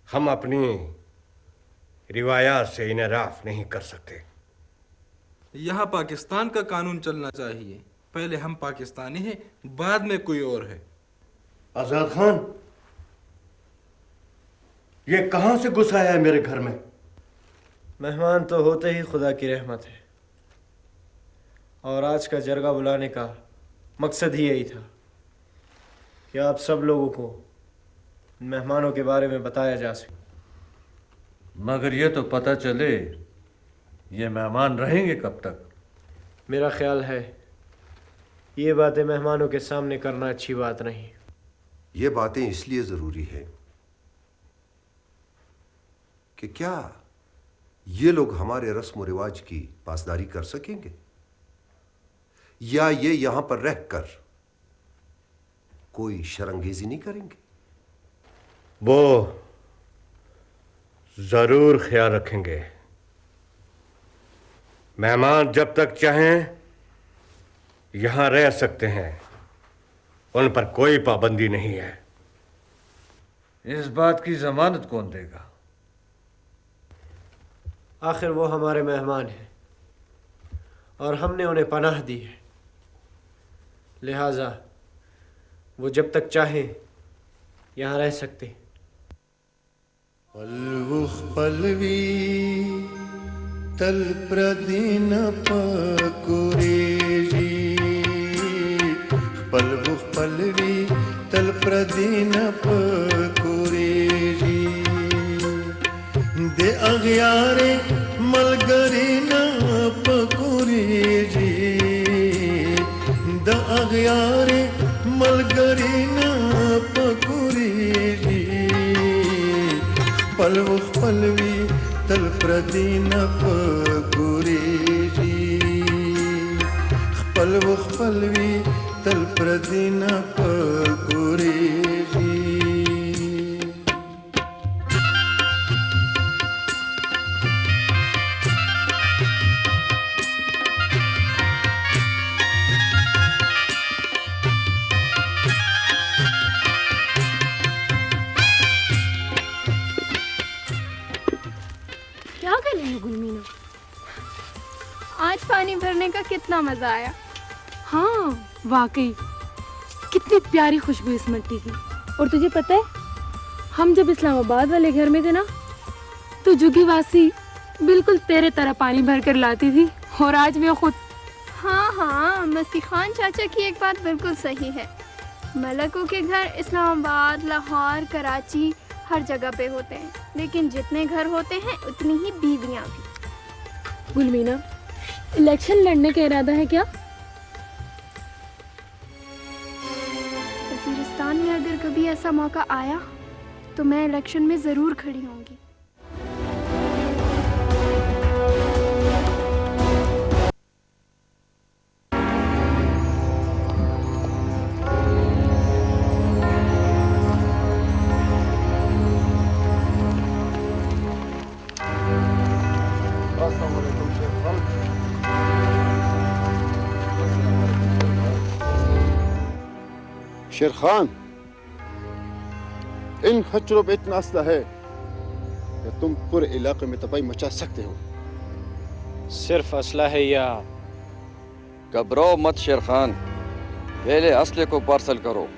हम अपनी रिवायात से इनराफ नहीं कर सकते। यहाँ पाकिस्तान का कानून चलना चाहिए। पहले हम पाकिस्तानी हैं, बाद में कोई और है। आजाद खान, ये कहां से घुस आया है मेरे घर में? मेहमान तो होते ही खुदा की रहमत है, और आज का जरगा बुलाने का मकसद ही यही था कि आप सब लोगों को मेहमानों के बारे में बताया जा सके। मगर ये तो पता चले ये मेहमान रहेंगे कब तक? मेरा ख्याल है ये बातें मेहमानों के सामने करना अच्छी बात नहीं। ये बातें इसलिए जरूरी है कि क्या ये लोग हमारे रस्म रिवाज की पासदारी कर सकेंगे, या ये यहां पर रहकर कोई शर्मंगेजी नहीं करेंगे? वो जरूर ख्याल रखेंगे। मेहमान जब तक चाहें यहां रह सकते हैं, उन पर कोई पाबंदी नहीं है। इस बात की जमानत कौन देगा? आखिर वो हमारे मेहमान हैं और हमने उन्हें पनाह दी है, लिहाजा वो जब तक चाहें यहाँ रह सकते हैं। पल्वुख पल्वी तल प्रदीन पकुरेजी पल्वुख पल्वी तल प्रदीन पकुरेजी दे अग्यारे मलगरीना पकुरेजी द अग्यारे मलगरीना पकुरेजी पल्वुख पल्वी तल प्रदीन पकुरेजी पल्वुख पल्वी तल प्रदीन पकुरेजी क्या कर रही हो गुलमीना? आज पानी भरने का कितना मजा आया। हाँ वाकई कितनी प्यारी खुशबू इस मिट्टी की। और तुझे पता है, हम जब इस्लामाबाद वाले घर में थे ना, तो जुगी वासी बिल्कुल तेरे तरह पानी भर कर लाती थी। और आज मैं खुद। हाँ हाँ, मस्ती खान चाचा की एक बात बिल्कुल सही है। मलकों के घर इस्लामाबाद, लाहौर, कराची हर जगह पे होते हैं, लेकिन जितने घर होते हैं उतनी ही बीवियां भी। गुलमीना, इलेक्शन लड़ने का इरादा है क्या? वज़ीरिस्तान में अगर कभी ऐसा मौका आया तो मैं इलेक्शन में ज़रूर खड़ी होंगी। शेर खान, इन खच्चरों पे इतना असला है कि तुम पूरे इलाके में तबाही मचा सकते हो। सिर्फ असला है या? घबराओ मत शेर खान, पहले असले को पार्सल करो।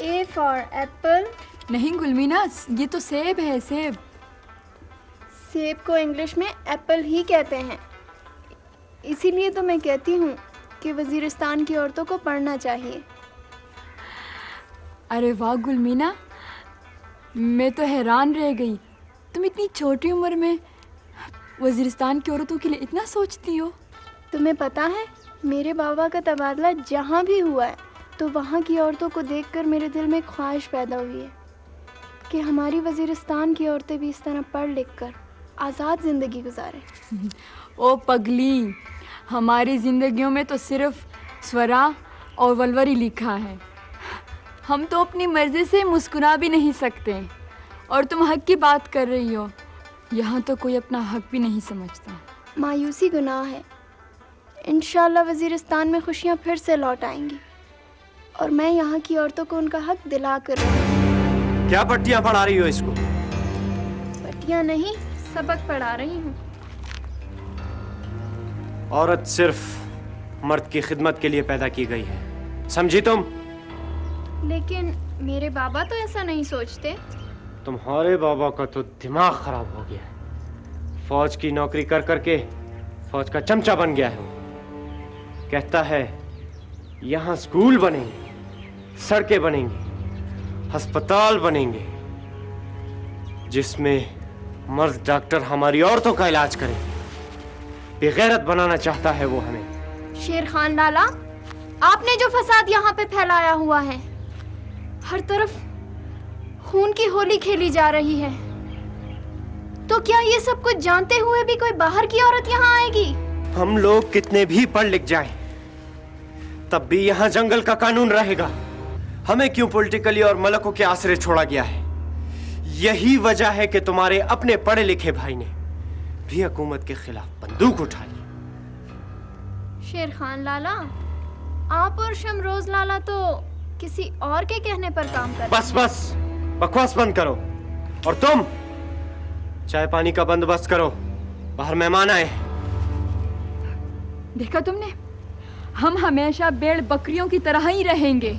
A for apple। नहीं गुलमीना, ये तो सेब है, सेब। सेब को इंग्लिश में एप्पल ही कहते हैं। इसीलिए तो मैं कहती हूँ कि वज़ीरिस्तान की औरतों को पढ़ना चाहिए। अरे वाह गुलमीना, मैं तो हैरान रह गई। तुम इतनी छोटी उम्र में वज़ीरिस्तान की औरतों के लिए इतना सोचती हो। तुम्हें पता है, मेरे बाबा का तबादला जहाँ भी हुआ है तो वहाँ की औरतों को देखकर मेरे दिल में ख्वाहिश पैदा हुई है कि हमारी वज़ीरिस्तान की औरतें भी इस तरह पढ़ लिख कर आज़ाद ज़िंदगी गुजारें। ओ पगली, हमारी ज़िंदगियों में तो सिर्फ स्वरा और वलवरी लिखा है। हम तो अपनी मर्ज़ी से मुस्कुरा भी नहीं सकते, और तुम हक की बात कर रही हो। यहाँ तो कोई अपना हक भी नहीं समझता। मायूसी गुनाह है। इंशाअल्लाह वज़ीरिस्तान में खुशियाँ फिर से लौट आएंगी और मैं यहाँ की औरतों को उनका हक दिला कर रहूँगी। क्या पट्टियाँ पढ़ा रही हो इसको? पट्टियाँ नहीं, सबक पढ़ा रही हूँ। औरत सिर्फ मर्द की खिदमत के लिए पैदा की गई है, समझी तुम? लेकिन मेरे बाबा तो ऐसा नहीं सोचते। तुम्हारे बाबा का तो दिमाग खराब हो गया है। फौज की नौकरी कर करके फौज का चमचा बन गया है। कहता है यहाँ स्कूल बनेंगे, सड़कें बनेंगी, अस्पताल बनेंगे, जिसमें मर्द डॉक्टर हमारी औरतों का इलाज करेंगे। बेगैरत बनाना चाहता है वो हमें। शेर खान लाला, आपने जो फसाद यहाँ पे फैलाया हुआ है, हर तरफ खून की होली खेली जा रही है, तो क्या ये सब कुछ जानते हुए भी कोई बाहर की औरत यहाँ आएगी? हम लोग कितने भी पढ़ लिख जाएं, तब भी यहाँ जंगल का कानून रहेगा। हमें क्यों पॉलिटिकली और मलकों के आसरे छोड़ा गया है? यही वजह है कि तुम्हारे अपने पढ़े लिखे भाई ने भी हुकूमत के खिलाफ बंदूक उठा ली। शेर खान लाला, आप और शमरोज लाला तो किसी और के कहने पर काम कर। बस बस बकवास बंद करो। और तुम चाय पानी का बंदोबस्त करो, बाहर मेहमान आए। देखा तुमने, हम हमेशा भेड़ बकरियों की तरह ही रहेंगे।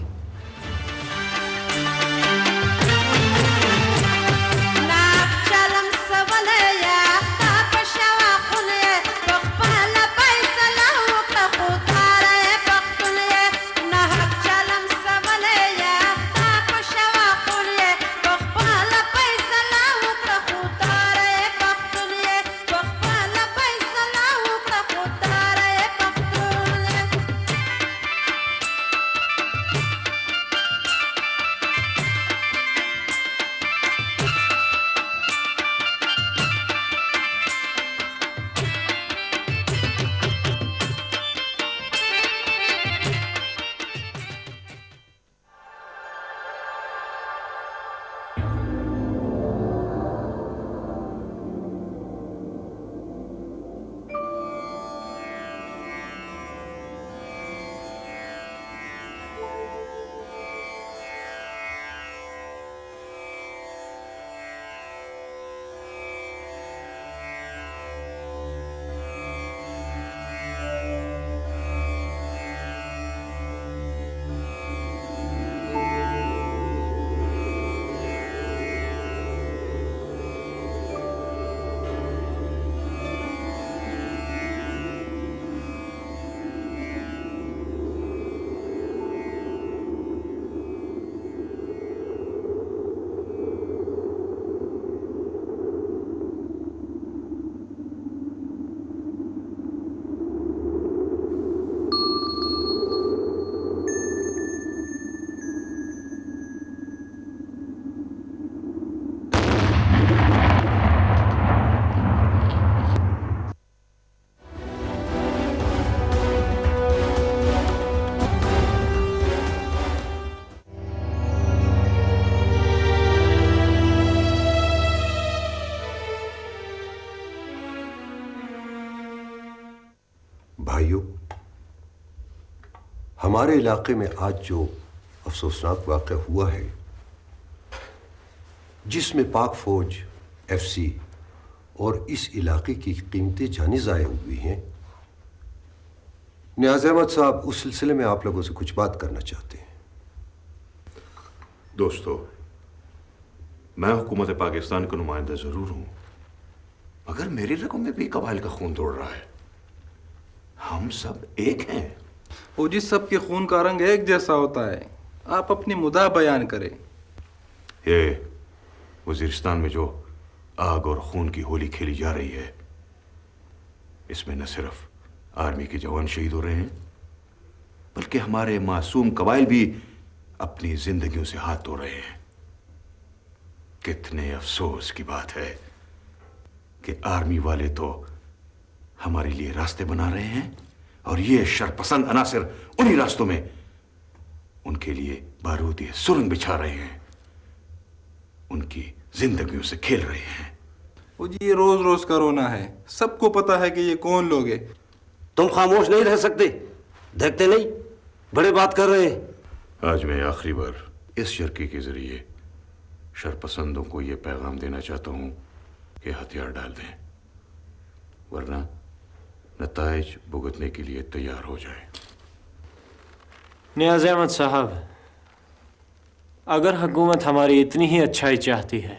भाइयों, हमारे इलाके में आज जो अफसोसनाक वाक़या हुआ है, जिसमें पाक फौज, एफसी और इस इलाके की कीमती जानें ज़ाया हुई हैं, नियाज़ अहमद साहब उस सिलसिले में आप लोगों से कुछ बात करना चाहते हैं। दोस्तों, मैं हुकूमत पाकिस्तान का नुमाइंदा ज़रूर हूँ, मगर मेरी रगों में भी कबाइल का खून दौड़ रहा है। हम सब एक हैं। वो जिस सब के खून का रंग एक जैसा होता है, आप अपनी मुद्दा बयान करें। ये वजीरिस्तान में जो आग और खून की होली खेली जा रही है, इसमें न सिर्फ आर्मी के जवान शहीद हो रहे हैं, बल्कि हमारे मासूम कबाइल भी अपनी जिंदगियों से हाथ धो रहे हैं। कितने अफसोस की बात है कि आर्मी वाले तो हमारे लिए रास्ते बना रहे हैं और ये शरपसंद अनासिर उन्हीं रास्तों में उनके लिए बारूदी सुरंग बिछा रहे हैं, उनकी जिंदगियों से खेल रहे हैं। वो जी, ये रोज रोज का रोना है। सबको पता है कि ये कौन लोग हैं। तुम खामोश नहीं रह सकते, देखते नहीं बड़े बात कर रहे हैं। आज मैं आखिरी बार इस शर्की के जरिए शरपसंदों को यह पैगाम देना चाहता हूं कि हथियार डाल दें, वरना नताइज भुगतने के लिए तैयार हो जाए। नियाज़ अहमद साहब, अगर हुकूमत हमारी इतनी ही अच्छाई चाहती है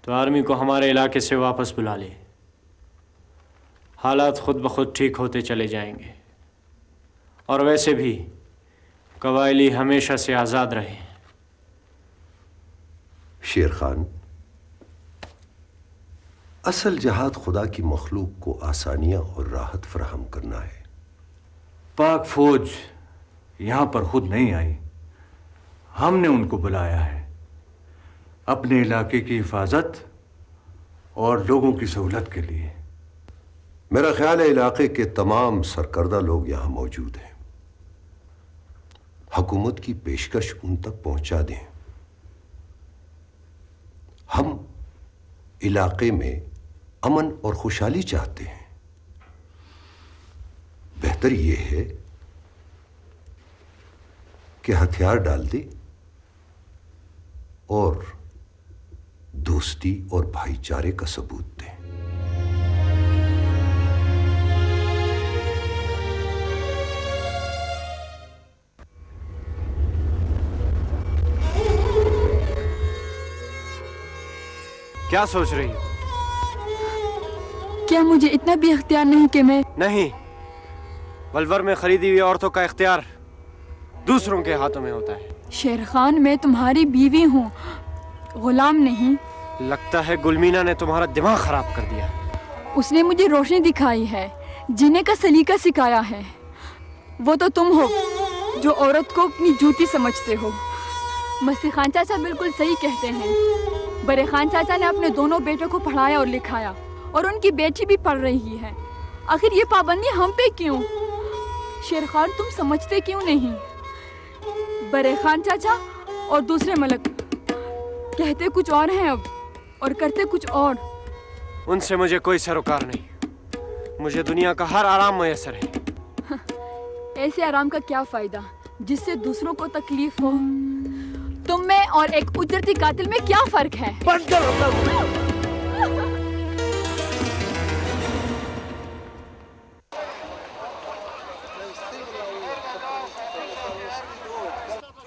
तो आर्मी को हमारे इलाके से वापस बुला ले। हालात खुद ब खुद ठीक होते चले जाएंगे। और वैसे भी कबायली हमेशा से आज़ाद रहे। शेर खान, असल जहाद खुदा की मखलूक को आसानियां और राहत फराहम करना है। पाक फौज यहां पर खुद नहीं आई, हमने उनको बुलाया है अपने इलाके की हिफाजत और लोगों की सहूलत के लिए। मेरा ख्याल है इलाके के तमाम सरकर्दा लोग यहां मौजूद हैं। हुकूमत की पेशकश उन तक पहुंचा दें। हम इलाके में अमन और खुशहाली चाहते हैं। बेहतर यह है कि हथियार डाल दे और दोस्ती और भाईचारे का सबूत दें। क्या सोच रही हो? क्या मुझे इतना भी इख्तियार नहीं कि मैं नहीं, वलवर में खरीदी हुई औरतों का इख्तियार दूसरों के हाथों में होता है। शेर खान, मैं तुम्हारी बीवी हूँ, गुलाम नहीं। लगता है गुलमीना ने तुम्हारा दिमाग खराब कर दिया। उसने मुझे रोशनी दिखाई है, जीने का सलीका सिखाया है। वो तो तुम हो जो औरत को अपनी जूती समझते हो। मसी खान चाचा बिल्कुल सही कहते हैं। बड़े खान चाचा ने अपने दोनों बेटों को पढ़ाया और लिखाया, और उनकी बेटी भी पढ़ रही है। आखिर ये पाबंदी हम पे क्यों? शेर खान, तुम समझते क्यों नहीं? बड़े खान चाचा और दूसरे मलक कहते कुछ और हैं अब, और करते कुछ और। उनसे मुझे कोई सरोकार नहीं। मुझे दुनिया का हर आराम मुयस्सर है। ऐसे आराम का क्या फायदा जिससे दूसरों को तकलीफ हो? तुम में और एक उजरती कातिल में क्या फर्क है? बंद करो।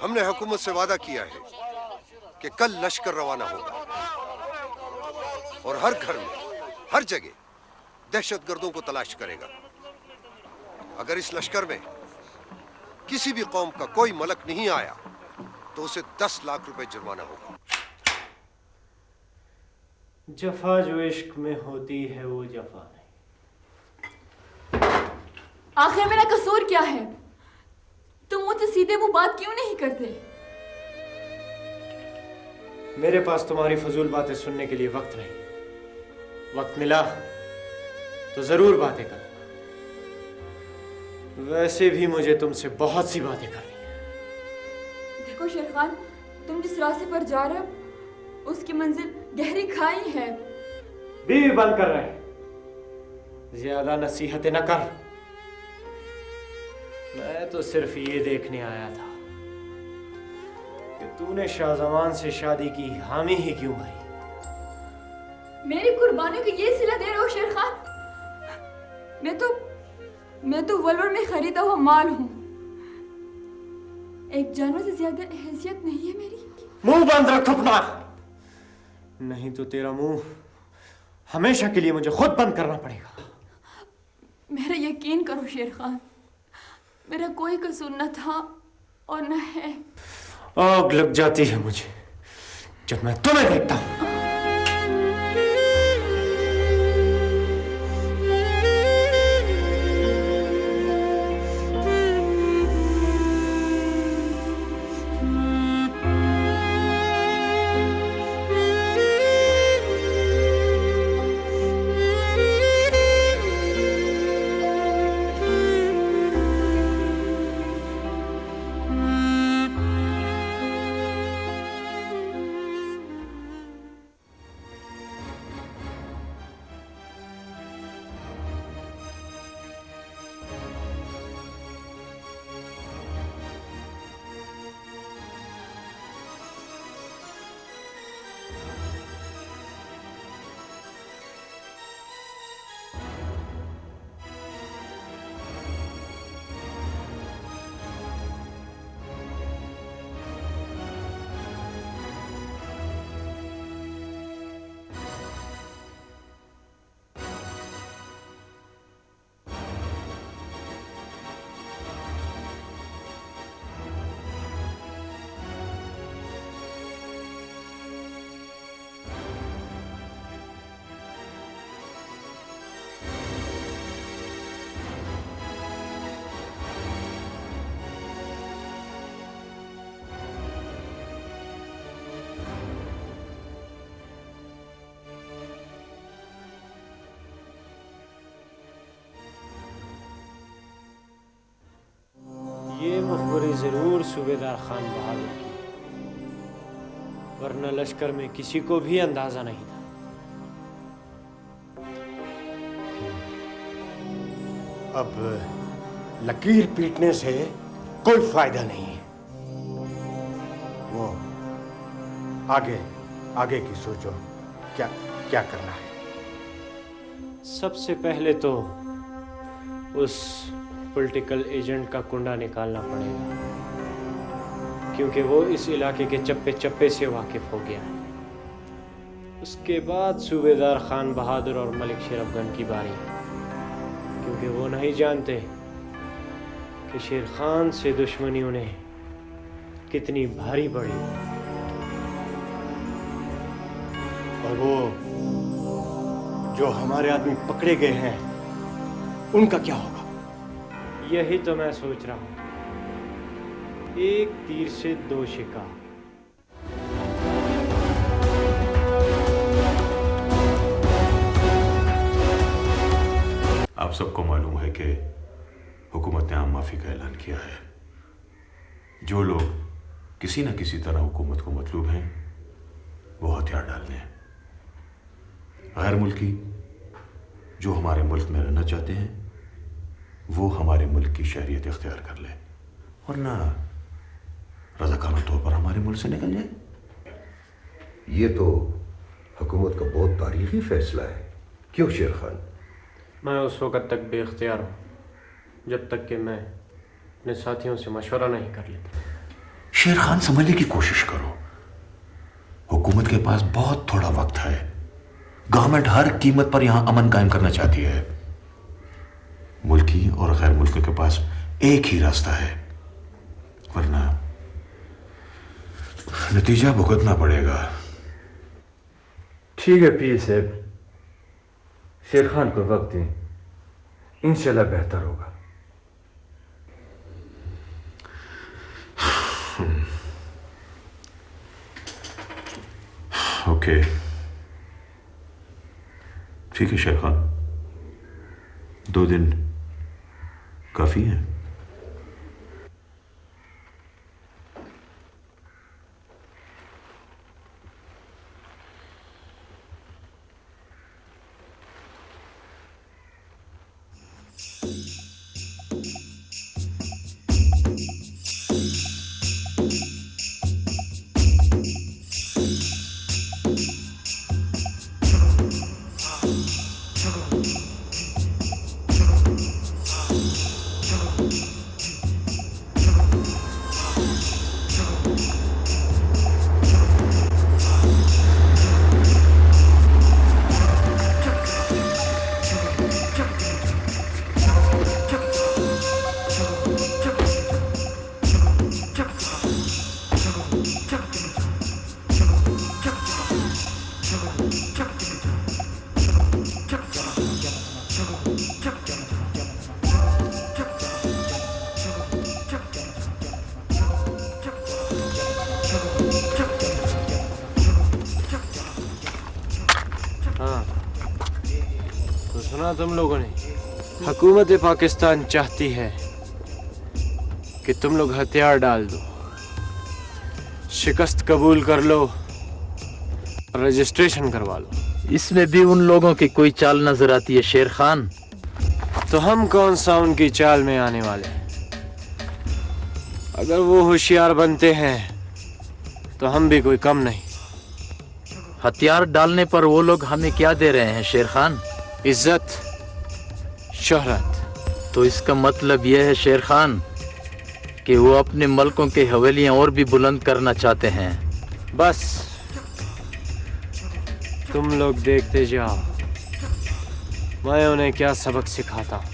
हमने हुकूमत से वादा किया है कि कल लश्कर रवाना होगा और हर घर में, हर जगह दहशतगर्दों को तलाश करेगा। अगर इस लश्कर में किसी भी कौम का कोई मलक नहीं आया तो उसे 10 लाख रुपए जुर्माना होगा। जफा जो इश्क में होती है वो जफा नहीं। आखिर मेरा कसूर क्या है? तुम मुझसे सीधे मुंह बात क्यों नहीं करते? मेरे पास तुम्हारी फजूल बातें सुनने के लिए वक्त नहीं। वक्त मिला तो जरूर बातें करूंगा। वैसे भी मुझे तुमसे बहुत सी बातें करनी है। देखो शेर खान, तुम जिस रास्ते पर जा रहे हो उसकी मंजिल गहरी खाई है। बीवी बंद कर रहे, ज्यादा नसीहतें न कर। मैं तो सिर्फ ये देखने आया था कि तूने शाहजमान से शादी की हामी ही क्यों भरी। मेरी कुर्बानियों की ये सिला दे रहे हो शेर खान? मैं तो वलवर में खरीदा हुआ माल हूँ। एक जानवर से ज्यादा हैसियत नहीं है मेरी। मुंह बंद रख अपना, नहीं तो तेरा मुंह हमेशा के लिए मुझे खुद बंद करना पड़ेगा। मेरा यकीन करो शेर खान, मेरा कोई कसूर न था और न है। आग लग जाती है मुझे जब मैं तुम्हें देखता हूं। मुखबरी जरूर सूबेदार खान बहादुर की, वरना लश्कर में किसी को भी अंदाजा नहीं था। अब लकीर पीटने से कोई फायदा नहीं है। वो आगे आगे की सोचो, क्या क्या करना है। सबसे पहले तो उस पॉलिटिकल एजेंट का कुंडा निकालना पड़ेगा, क्योंकि वो इस इलाके के चप्पे चप्पे से वाकिफ हो गया है। उसके बाद सूबेदार खान बहादुर और मलिक शेर अफगन की बारी है, क्योंकि वो नहीं जानते कि शेर खान से दुश्मनी उन्हें कितनी भारी पड़ी। और वो जो हमारे आदमी पकड़े गए हैं उनका क्या होगा? यही तो मैं सोच रहा हूं, एक तीर से दो शिकार। आप सबको मालूम है कि हुकूमत ने आम माफी का ऐलान किया है। जो लोग किसी न किसी तरह हुकूमत को मतलूब हैं वो हथियार डाल लें। गैर मुल्की जो हमारे मुल्क में रहना चाहते हैं वो हमारे मुल्क की शहरियत इख्तियार कर ले, वरना रज़ाकाना तौर पर हमारे मुल्क से निकल जाए। ये तो हुकूमत का बहुत तारीखी फैसला है। क्यों शेर खान? मैं उस वक़्त तक बेख्तियार हूँ जब तक कि मैं अपने साथियों से मशवरा नहीं कर लेता। शेर खान, समझने की कोशिश करो। हुकूमत के पास बहुत थोड़ा वक्त है। गवर्नमेंट हर कीमत पर यहां अमन कायम करना चाहती है। मुल्की और गैर मुल्की के पास एक ही रास्ता है, वरना नतीजा भुगतना पड़ेगा। ठीक है पीर साहब, शेर खान को वक्त दें, इंशाल्लाह बेहतर होगा। ओके, ठीक है शेर खान, 2 दिन काफी है। तुम लोगों ने हुकूमत पाकिस्तान चाहती है कि तुम लोग हथियार डाल दो, शिकस्त कबूल कर लो, रजिस्ट्रेशन करवा लो। इसमें भी उन लोगों की कोई चाल नजर आती है शेर खान। तो हम कौन सा उनकी चाल में आने वाले हैं? अगर वो होशियार बनते हैं तो हम भी कोई कम नहीं। हथियार डालने पर वो लोग हमें क्या दे रहे हैं शेर खान? इज्जत, शोहरत। तो इसका मतलब यह है शेर खान कि वो अपने मुल्कों की हवेलियां और भी बुलंद करना चाहते हैं। बस तुम लोग देखते जाओ मैं उन्हें क्या सबक सिखाता हूं।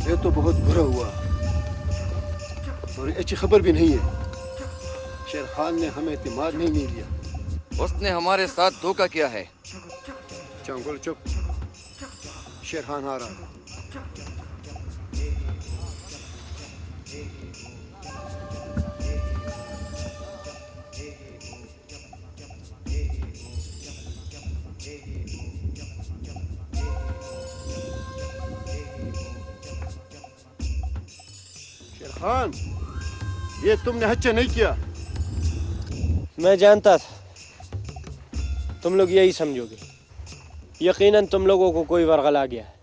ये तो बहुत बुरा हुआ और अच्छी खबर भी नहीं है। शेर खान ने हमें एतमाद नहीं लिया। उसने हमारे साथ धोखा किया है। चंगुल चुप, शेर खान आ रहा है। शेर खान, ये तुमने अच्छा नहीं किया। मैं जानता था तुम लोग यही समझोगे। यकीनन तुम लोगों को कोई वरगला गया है।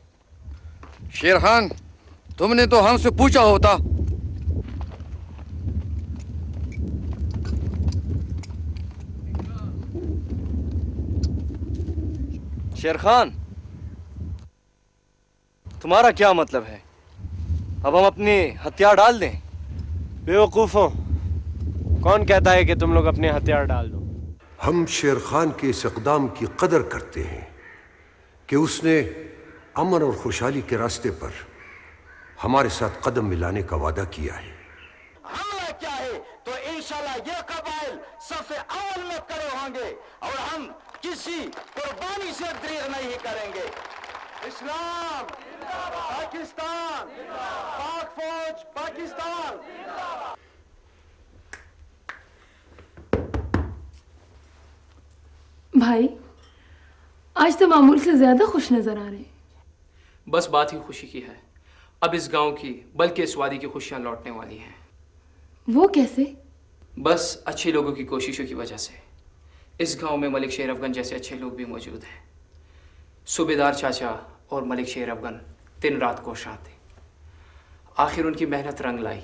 शेर खान, तुमने तो हमसे पूछा होता। शेर खान, तुम्हारा क्या मतलब है? अब हम अपने हथियार डाल दें? बेवकूफों, कौन कहता है कि तुम लोग अपने हथियार डाल दो? हम शेर खान के इस इक़दाम की कदर करते हैं कि उसने अमन और खुशहाली के रास्ते पर हमारे साथ कदम मिलाने का वादा किया है। हमला क्या है तो इंशाल्लाह ये कबाइल सबसे अव्वल में खड़े होंगे और हम किसी कुर्बानी से दरेग नहीं करेंगे। इस्लाम पाकिस्तान, पाक फौज पाकिस्तान। भाई, आज तो मामूल से ज्यादा खुश नजर आ रहे हैं। बस बात ही खुशी की है। अब इस गांव की बल्कि इस वादी की खुशियां लौटने वाली हैं। वो कैसे? बस अच्छे लोगों की कोशिशों की वजह से। इस गांव में मलिक शेर अफगन जैसे अच्छे लोग भी मौजूद हैं। सूबेदार चाचा और मलिक शेर अफगन दिन रात कोशां थे। आखिर उनकी मेहनत रंग लाई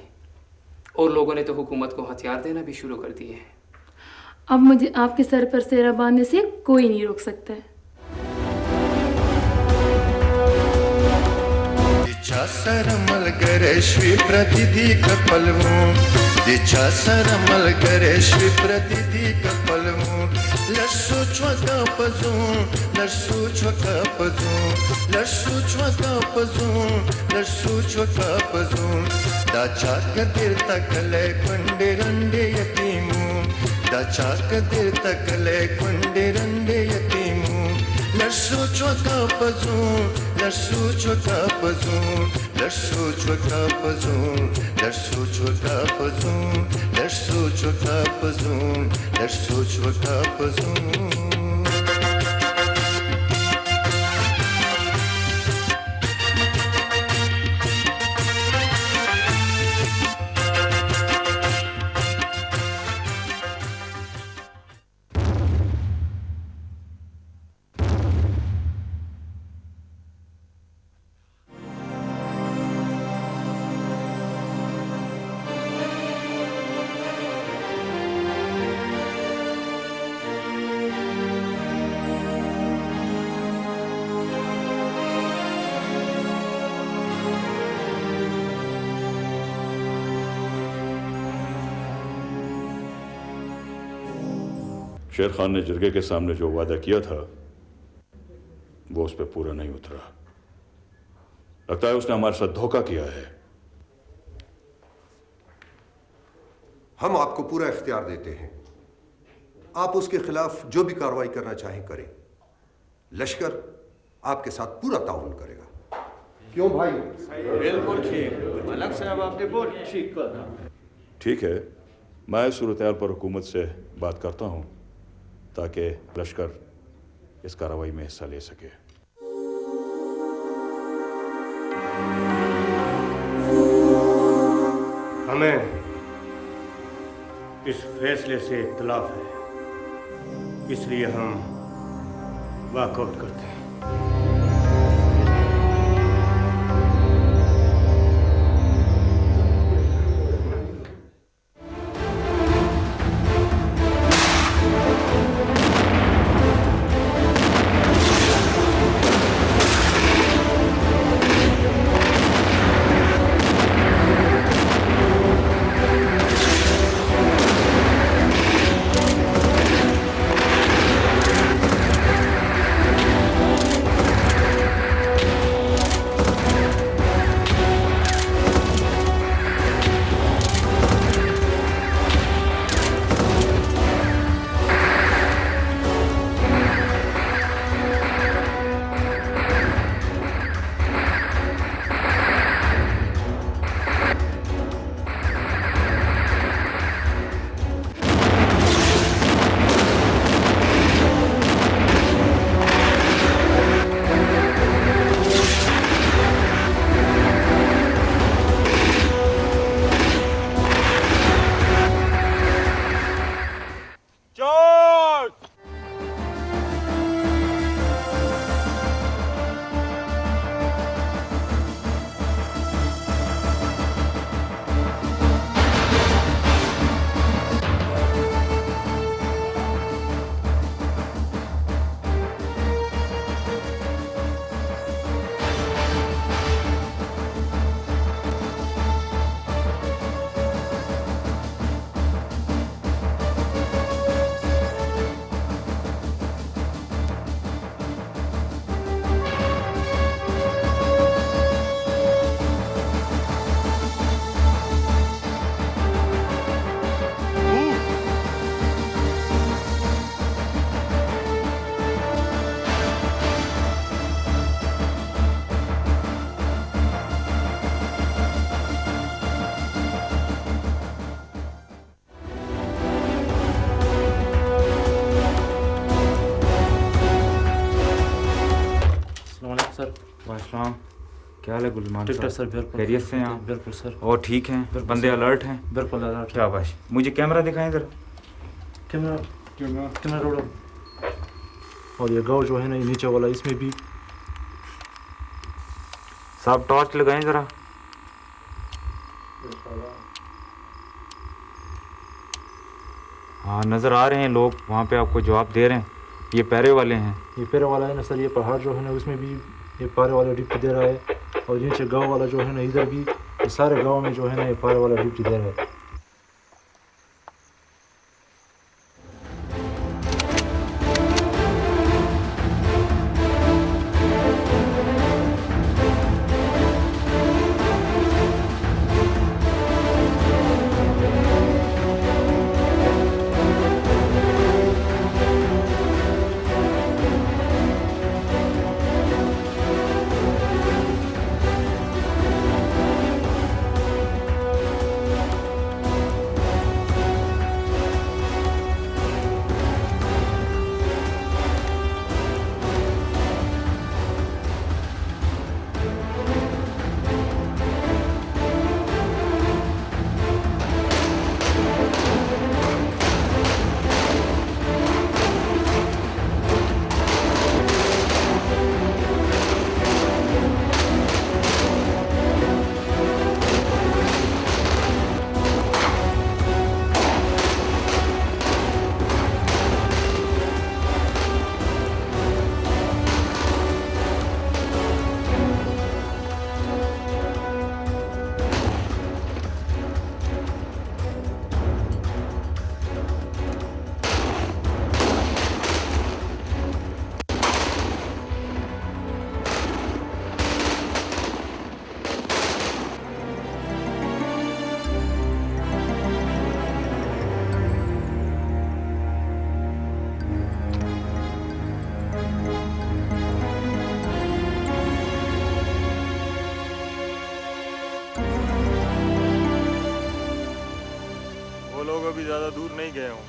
और लोगों ने तो हुकूमत को हथियार देना भी शुरू कर दिए हैं। अब मुझे आपके सर पर सेहरा बांधने से कोई नहीं रोक सकता है। दिच्छा सरमल करे श्री प्रतिधि कपलवो, दिच्छा सरमल करे श्री प्रतिधि कपलवो। लर्सु छ्वका पजू, लर्सु छ्वका पजू, लर्सु छ्वका पजू, लर्सु छ्वका पजू। दाचा कदिर तकले कंडे रंडे यतीमू, दाचा कदिर तकले कंडे रंडे यतीमू। लर्सु छ्वका पजू, लर्सु छ्वका पजू, लर्सु छ्वका पजू, लर्सु छ्वका पजू, लर्सु छ्वका पजू, लर्सु छ्वका पजू। शेर खान ने जरगे के सामने जो वादा किया था वो उस पर पूरा नहीं उतरा। लगता है उसने हमारे साथ धोखा किया है। हम आपको पूरा इख्तियार देते हैं, आप उसके खिलाफ जो भी कार्रवाई करना चाहें करें। लश्कर आपके साथ पूरा ताउन करेगा। क्यों भाई? बिल्कुल ठीक। मलक साहब आपने बहुत ठीक कहा। ठीक है, मैं इस सूरत-ए-हाल पर हुकूमत से बात करता हूं ताकि लश्कर इस कार्रवाई में हिस्सा ले सके। हमें इस फैसले से इख्तिलाफ है, इसलिए हम वॉकआउट करते हैं। अस्सलाम। क्या हाल है गुलमान ठीक साहब? सर, बिल्कुल खैरियत से हैं आप? बिल्कुल सर। और ठीक हैं? बंदे अलर्ट हैं? बिल्कुल अलर्ट। क्या बात, मुझे कैमरा दिखाएं जरा। कैमरा रोड़ो। और ये गाँव जो है ना, ये नीचे वाला, इसमें भी साहब टॉर्च लगाएं जरा। हाँ नज़र आ रहे हैं लोग वहाँ पे, आपको जवाब दे रहे हैं। ये पैरे वाले हैं। ये पैरे वाला है ना सर, ये पहाड़ जो है ना उसमें भी ये पारे वाला ड्यूटी दे रहा है। और नीचे गांव वाला जो है ना, इधर भी ये सारे गांव में जो है ना ये पारे वाला ड्यूटी दे रहा है। वो लोग अभी ज्यादा दूर नहीं गए हों।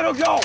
रुक जाओ।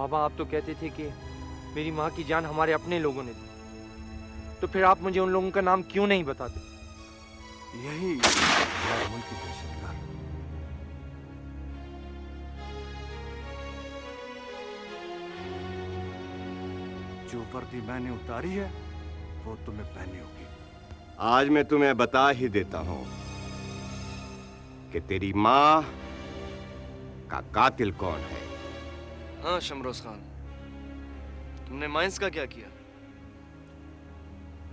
बाबा आप तो कहते थे कि मेरी माँ की जान हमारे अपने लोगों ने दी, तो फिर आप मुझे उन लोगों का नाम क्यों नहीं बताते? यही मुल्क की दहशतगार। जो वर्दी मैंने उतारी है वो तुम्हें पहनी होगी। आज मैं तुम्हें बता ही देता हूं कि तेरी माँ का कातिल कौन है। हाँ शमरोज खान, तुमने माइंस का क्या किया?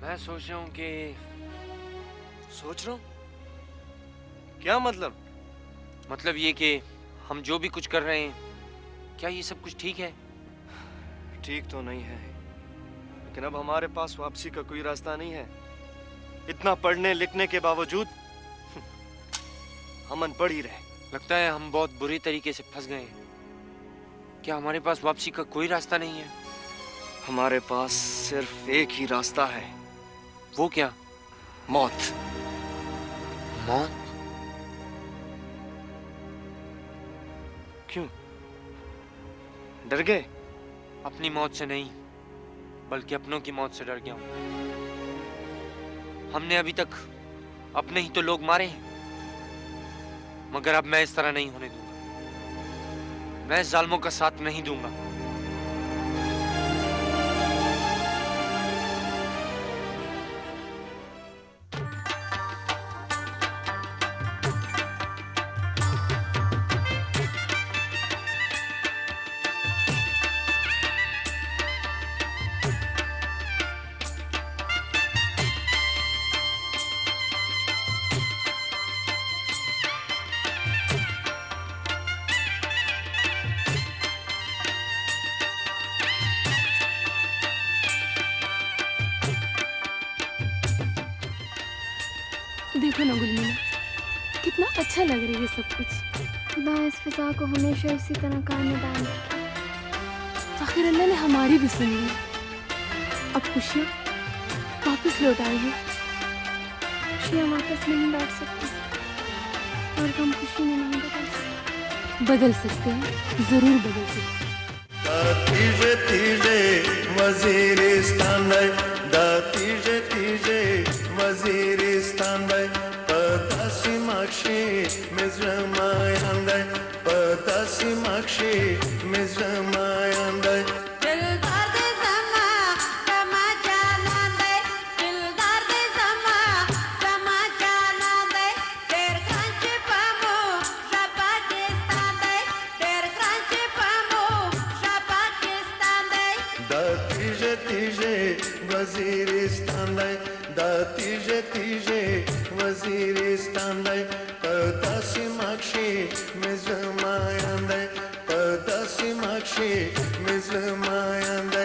मैं सोच रहा हूँ कि सोच रहा हूँ? क्या मतलब? मतलब ये कि हम जो भी कुछ कर रहे हैं, क्या ये सब कुछ ठीक है? ठीक तो नहीं है, लेकिन अब हमारे पास वापसी का कोई रास्ता नहीं है। इतना पढ़ने लिखने के बावजूद हम अनपढ़ ही रहे। लगता है हम बहुत बुरी तरीके से फंस गए। क्या हमारे पास वापसी का कोई रास्ता नहीं है? हमारे पास सिर्फ एक ही रास्ता है। वो क्या? मौत। मौत? क्यों? डर गए? अपनी मौत से नहीं, बल्कि अपनों की मौत से डर गया हूं। हमने अभी तक अपने ही तो लोग मारे हैं, मगर अब मैं इस तरह नहीं होने दूंगा। मैं जालिमों का साथ नहीं दूंगा। देखो ना गुलमीना, कितना अच्छा लग रही है सब कुछ। खुदा इस फिजा को हमेशा इसी तरह कायम दायम रखे। आखिर अल्लाह ने हमारी भी सुनी है। अब खुशियाँ वापस लौट आई है। खुशियाँ वापस नहीं लौट सकती और गम खुशी में नहीं बदल सकते। बदल सकते हैं, जरूर बदल सकते हैं। तीजे तीजे वजीरिस्तान तीजे तीजे वजीरिस्तान पतासी माक्षी मिज़्रमायंद पतासी माक्षी मिज़्रमायंद वजीरिस्तान तीजे तीजे Waziristan पतासी माक्षी मिज़्रमायंद पतासी माक्षी मिज़्रमायंद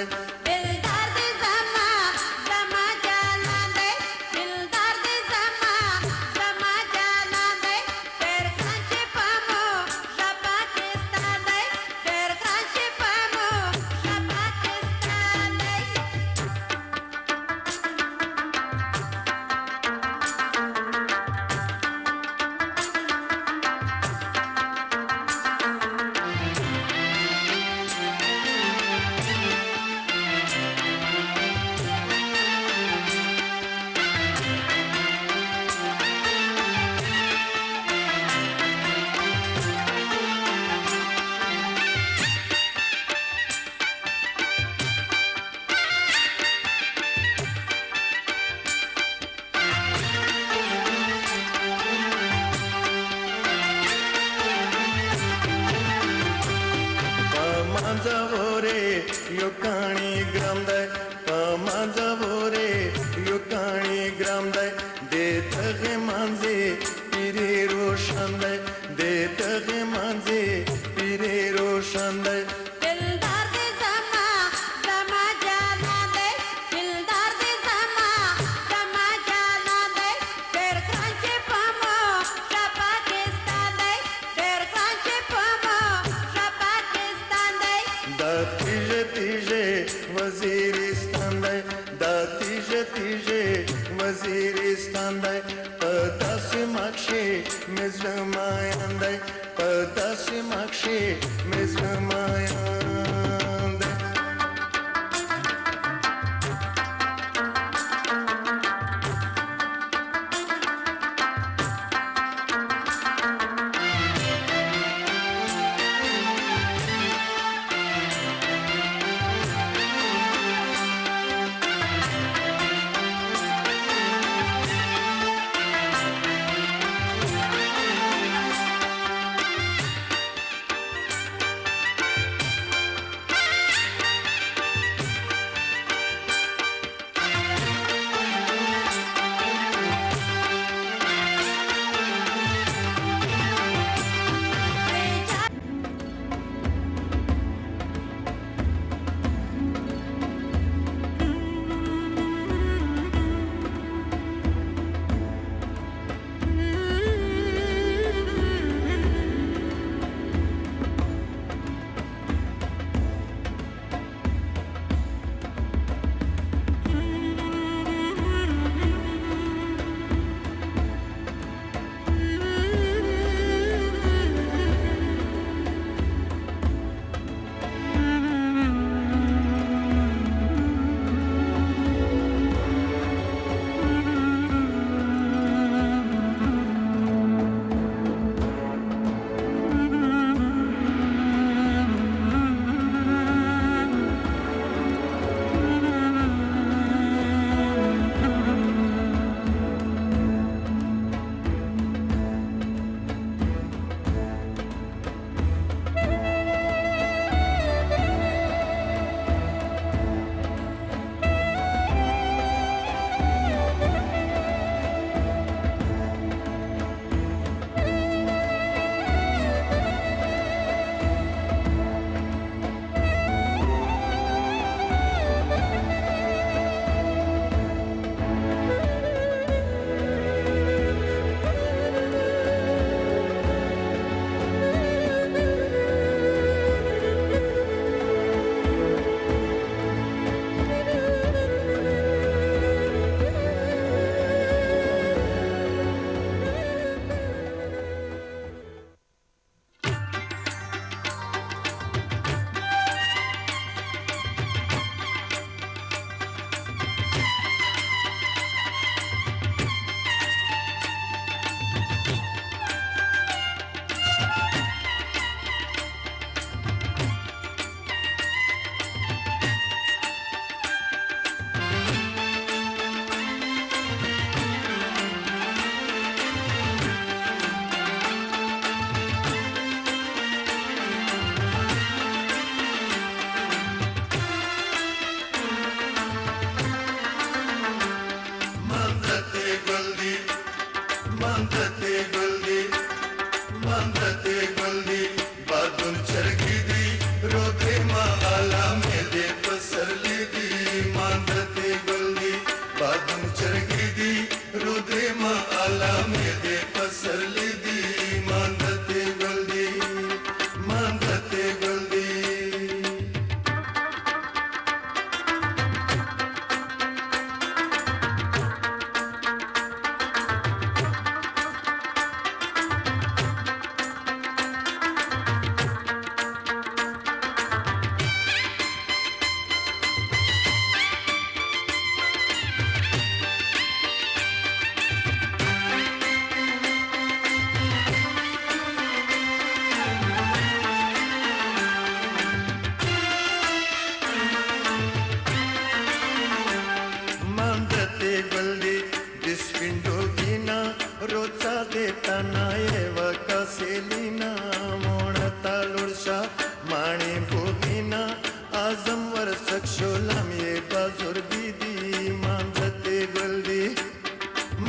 Pamanzavore yukani gramdai Pamanzavore yukani gramdai Detage manze pire roshandai Detage manze pire roshandai Waziristan तीजे तीजे वजीरिस्तान पतासी माक्षी मिज़्रमायंद पतासी माक्षी मिज़्रमायंद मांदते गुल्दी मांदते गुल्दी बादून चरगिदी रोदे मा आला मेदे पसरली दी मांदते गुल्दी बादून चरगिदी रोदे मा आला मेदे पसरली दी मांदते गुल्दी मांदते गुल्दी मांदते गुल्दी दिसपिंडो गिना रोचा देता नायव कसेलिना मोणता लुडशा माणी भोगिना आजम वर सक्षोलाम ये बाजुर दीदी मांदते गुल्दी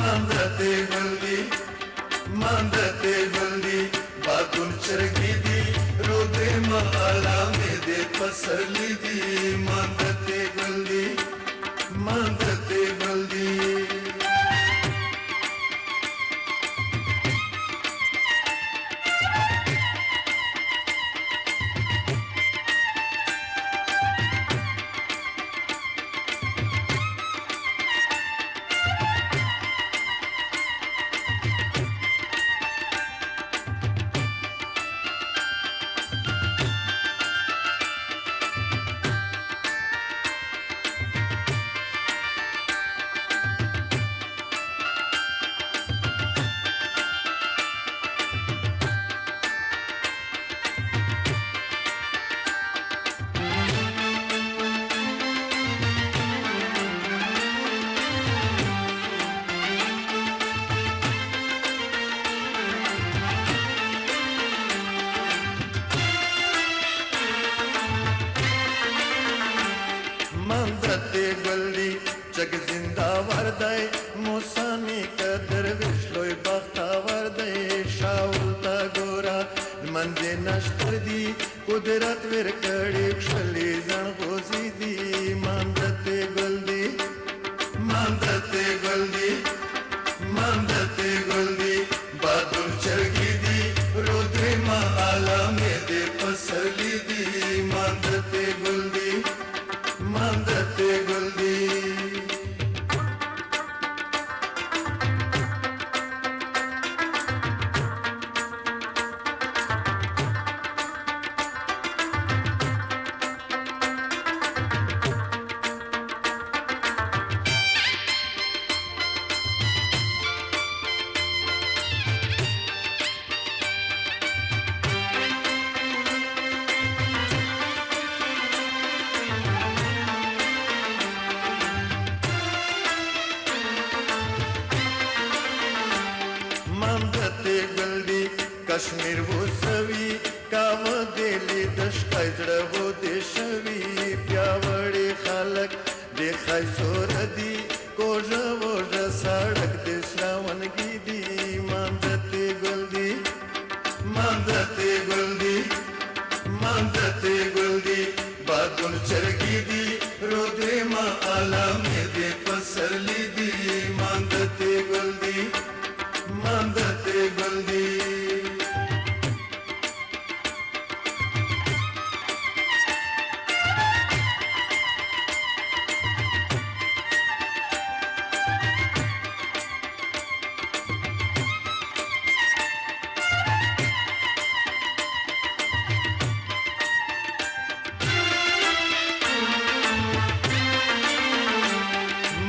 मांदते गुल्दी मांदते गुल्दी बातून चरगिदी रोदे माला मेदे पसरली दी मांदते गुल्दी मांदते गुल्दी मांदते गुल्दी जग जिंदा वरदय मोसानी कदर विश्लोय बख्ता वरदय शाउलता गोरा मंजे नश्तर दी कुदरत विर कड़ी क्षली जन गोजी दी मांदते गुल्दी मांदते गुल्दी मांदते गुल्दी बादुर चरगी दी रोदे मा आला मेदे पसरली दी मांदते गुल्दी मांदते गुल्दी मांदते गुल्दी कश्मीर वो सवी काव देली दशकायजड वो देशवी प्यावडे खालक देखाय सोरदी कोज वोज सडक दे श्रावण गीदी मांदते गुल्दी मांदते गुल्दी मांदते गुल्दी बादुन चरगी दी रोदे मा आला मेदे पसरली दी मांदते गुल्दी मांदते गुल्दी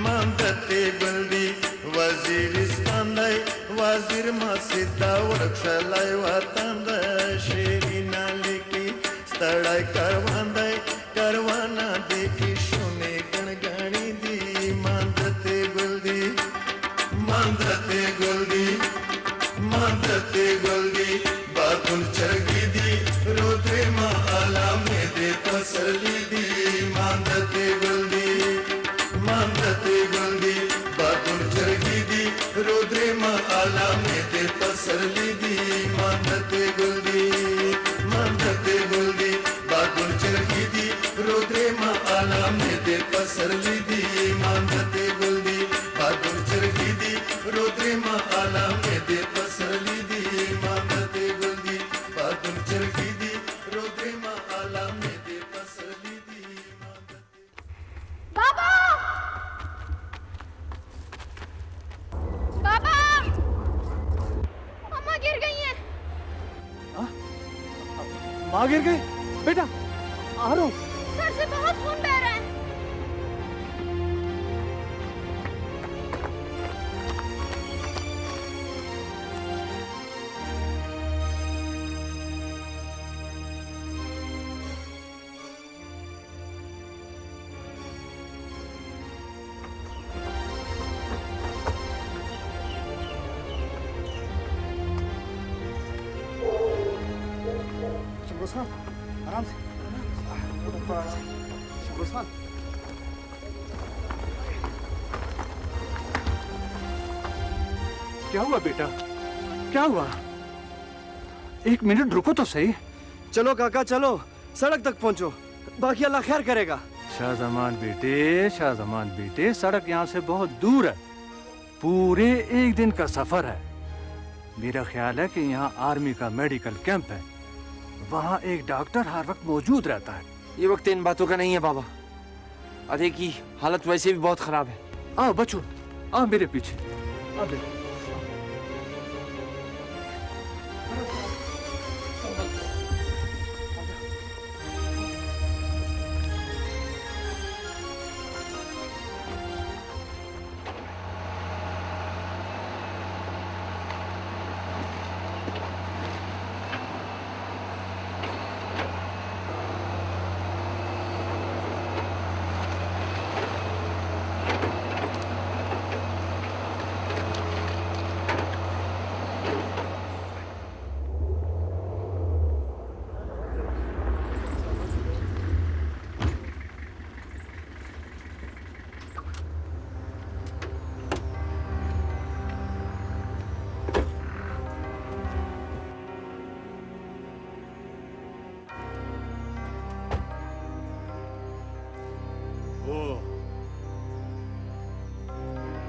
मांदते गुल्दी वजीरिस्तान दय वजीर मा सिद्धा वृक्षलय वातांद शेरी नालिकी स्थळाय करवांदय करवाना देखी शुने गणगणी दी मांदते गुल्दी मांदते गुल्दी मांदते गुल्दी बातुन चरगी दी रोदे मा आला मेदे पसरली दी मांदते गुल्दी मांदते गुल्दी बातुन चरगी दी रोदे मा आला ते पसरली दी मांदते गुलदी बागुल चरखी दी रोद्रे मा आलाम ते पसरली दी मांदते गुलदी बागुल चरखी दी रोद्रे मा आलाम ते पसरली दी मांदते गुलदी बागुल चरखी दी रोद्रे मा आलाम ते पसरली दी बाबा बाबा अम्मा गिर गई हैं। माँ गिर गई? बेटा आ रहा हूँ। सर से बहुत खून बह रहा है। शंभू साहब आराम से। शंभू साहब क्या हुआ बेटा? क्या हुआ? एक मिनट रुको तो सही। चलो काका चलो, सड़क तक पहुंचो, बाकी अल्लाह खैर करेगा। शाहजमान बेटे, सड़क यहाँ से बहुत दूर है, पूरे एक दिन का सफर है। मेरा ख्याल है कि यहाँ आर्मी का मेडिकल कैंप है, वहाँ एक डॉक्टर हर वक्त मौजूद रहता है। ये वक्त इन बातों का नहीं है बाबा। अरे की हालत वैसे भी बहुत खराब है। आओ बच्चों, आओ मेरे पीछे। आओ बेटा।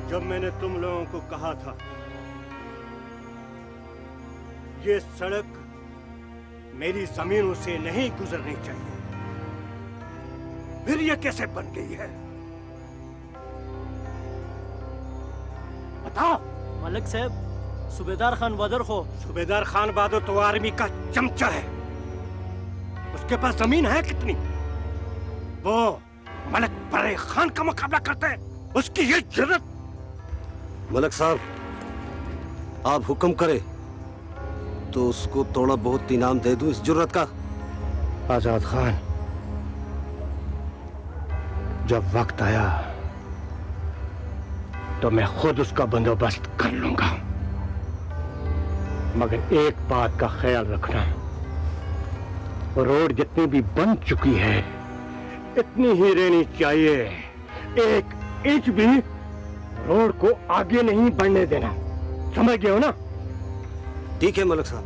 जब मैंने तुम लोगों को कहा था ये सड़क मेरी जमीनों से नहीं गुजरनी चाहिए, फिर ये कैसे बन गई है बताओ। मलिक साहब, सूबेदार खान बहादुर हो। सूबेदार खान बहादुर तो आर्मी का चमचा है, उसके पास जमीन है कितनी? वो मलिक बड़े खान का मुकाबला करते हैं, उसकी ये जुर्रत। मलिक साहब, आप हुक्म करें तो उसको थोड़ा बहुत इनाम दे दूं इस जुर्रत का। आजाद खान, जब वक्त आया तो मैं खुद उसका बंदोबस्त कर लूंगा, मगर एक बात का ख्याल रखना, रोड जितनी भी बन चुकी है इतनी ही रहनी चाहिए, एक इंच भी रोड को आगे नहीं बढ़ने देना, समझ गए हो ना? ठीक है मलिक साहब।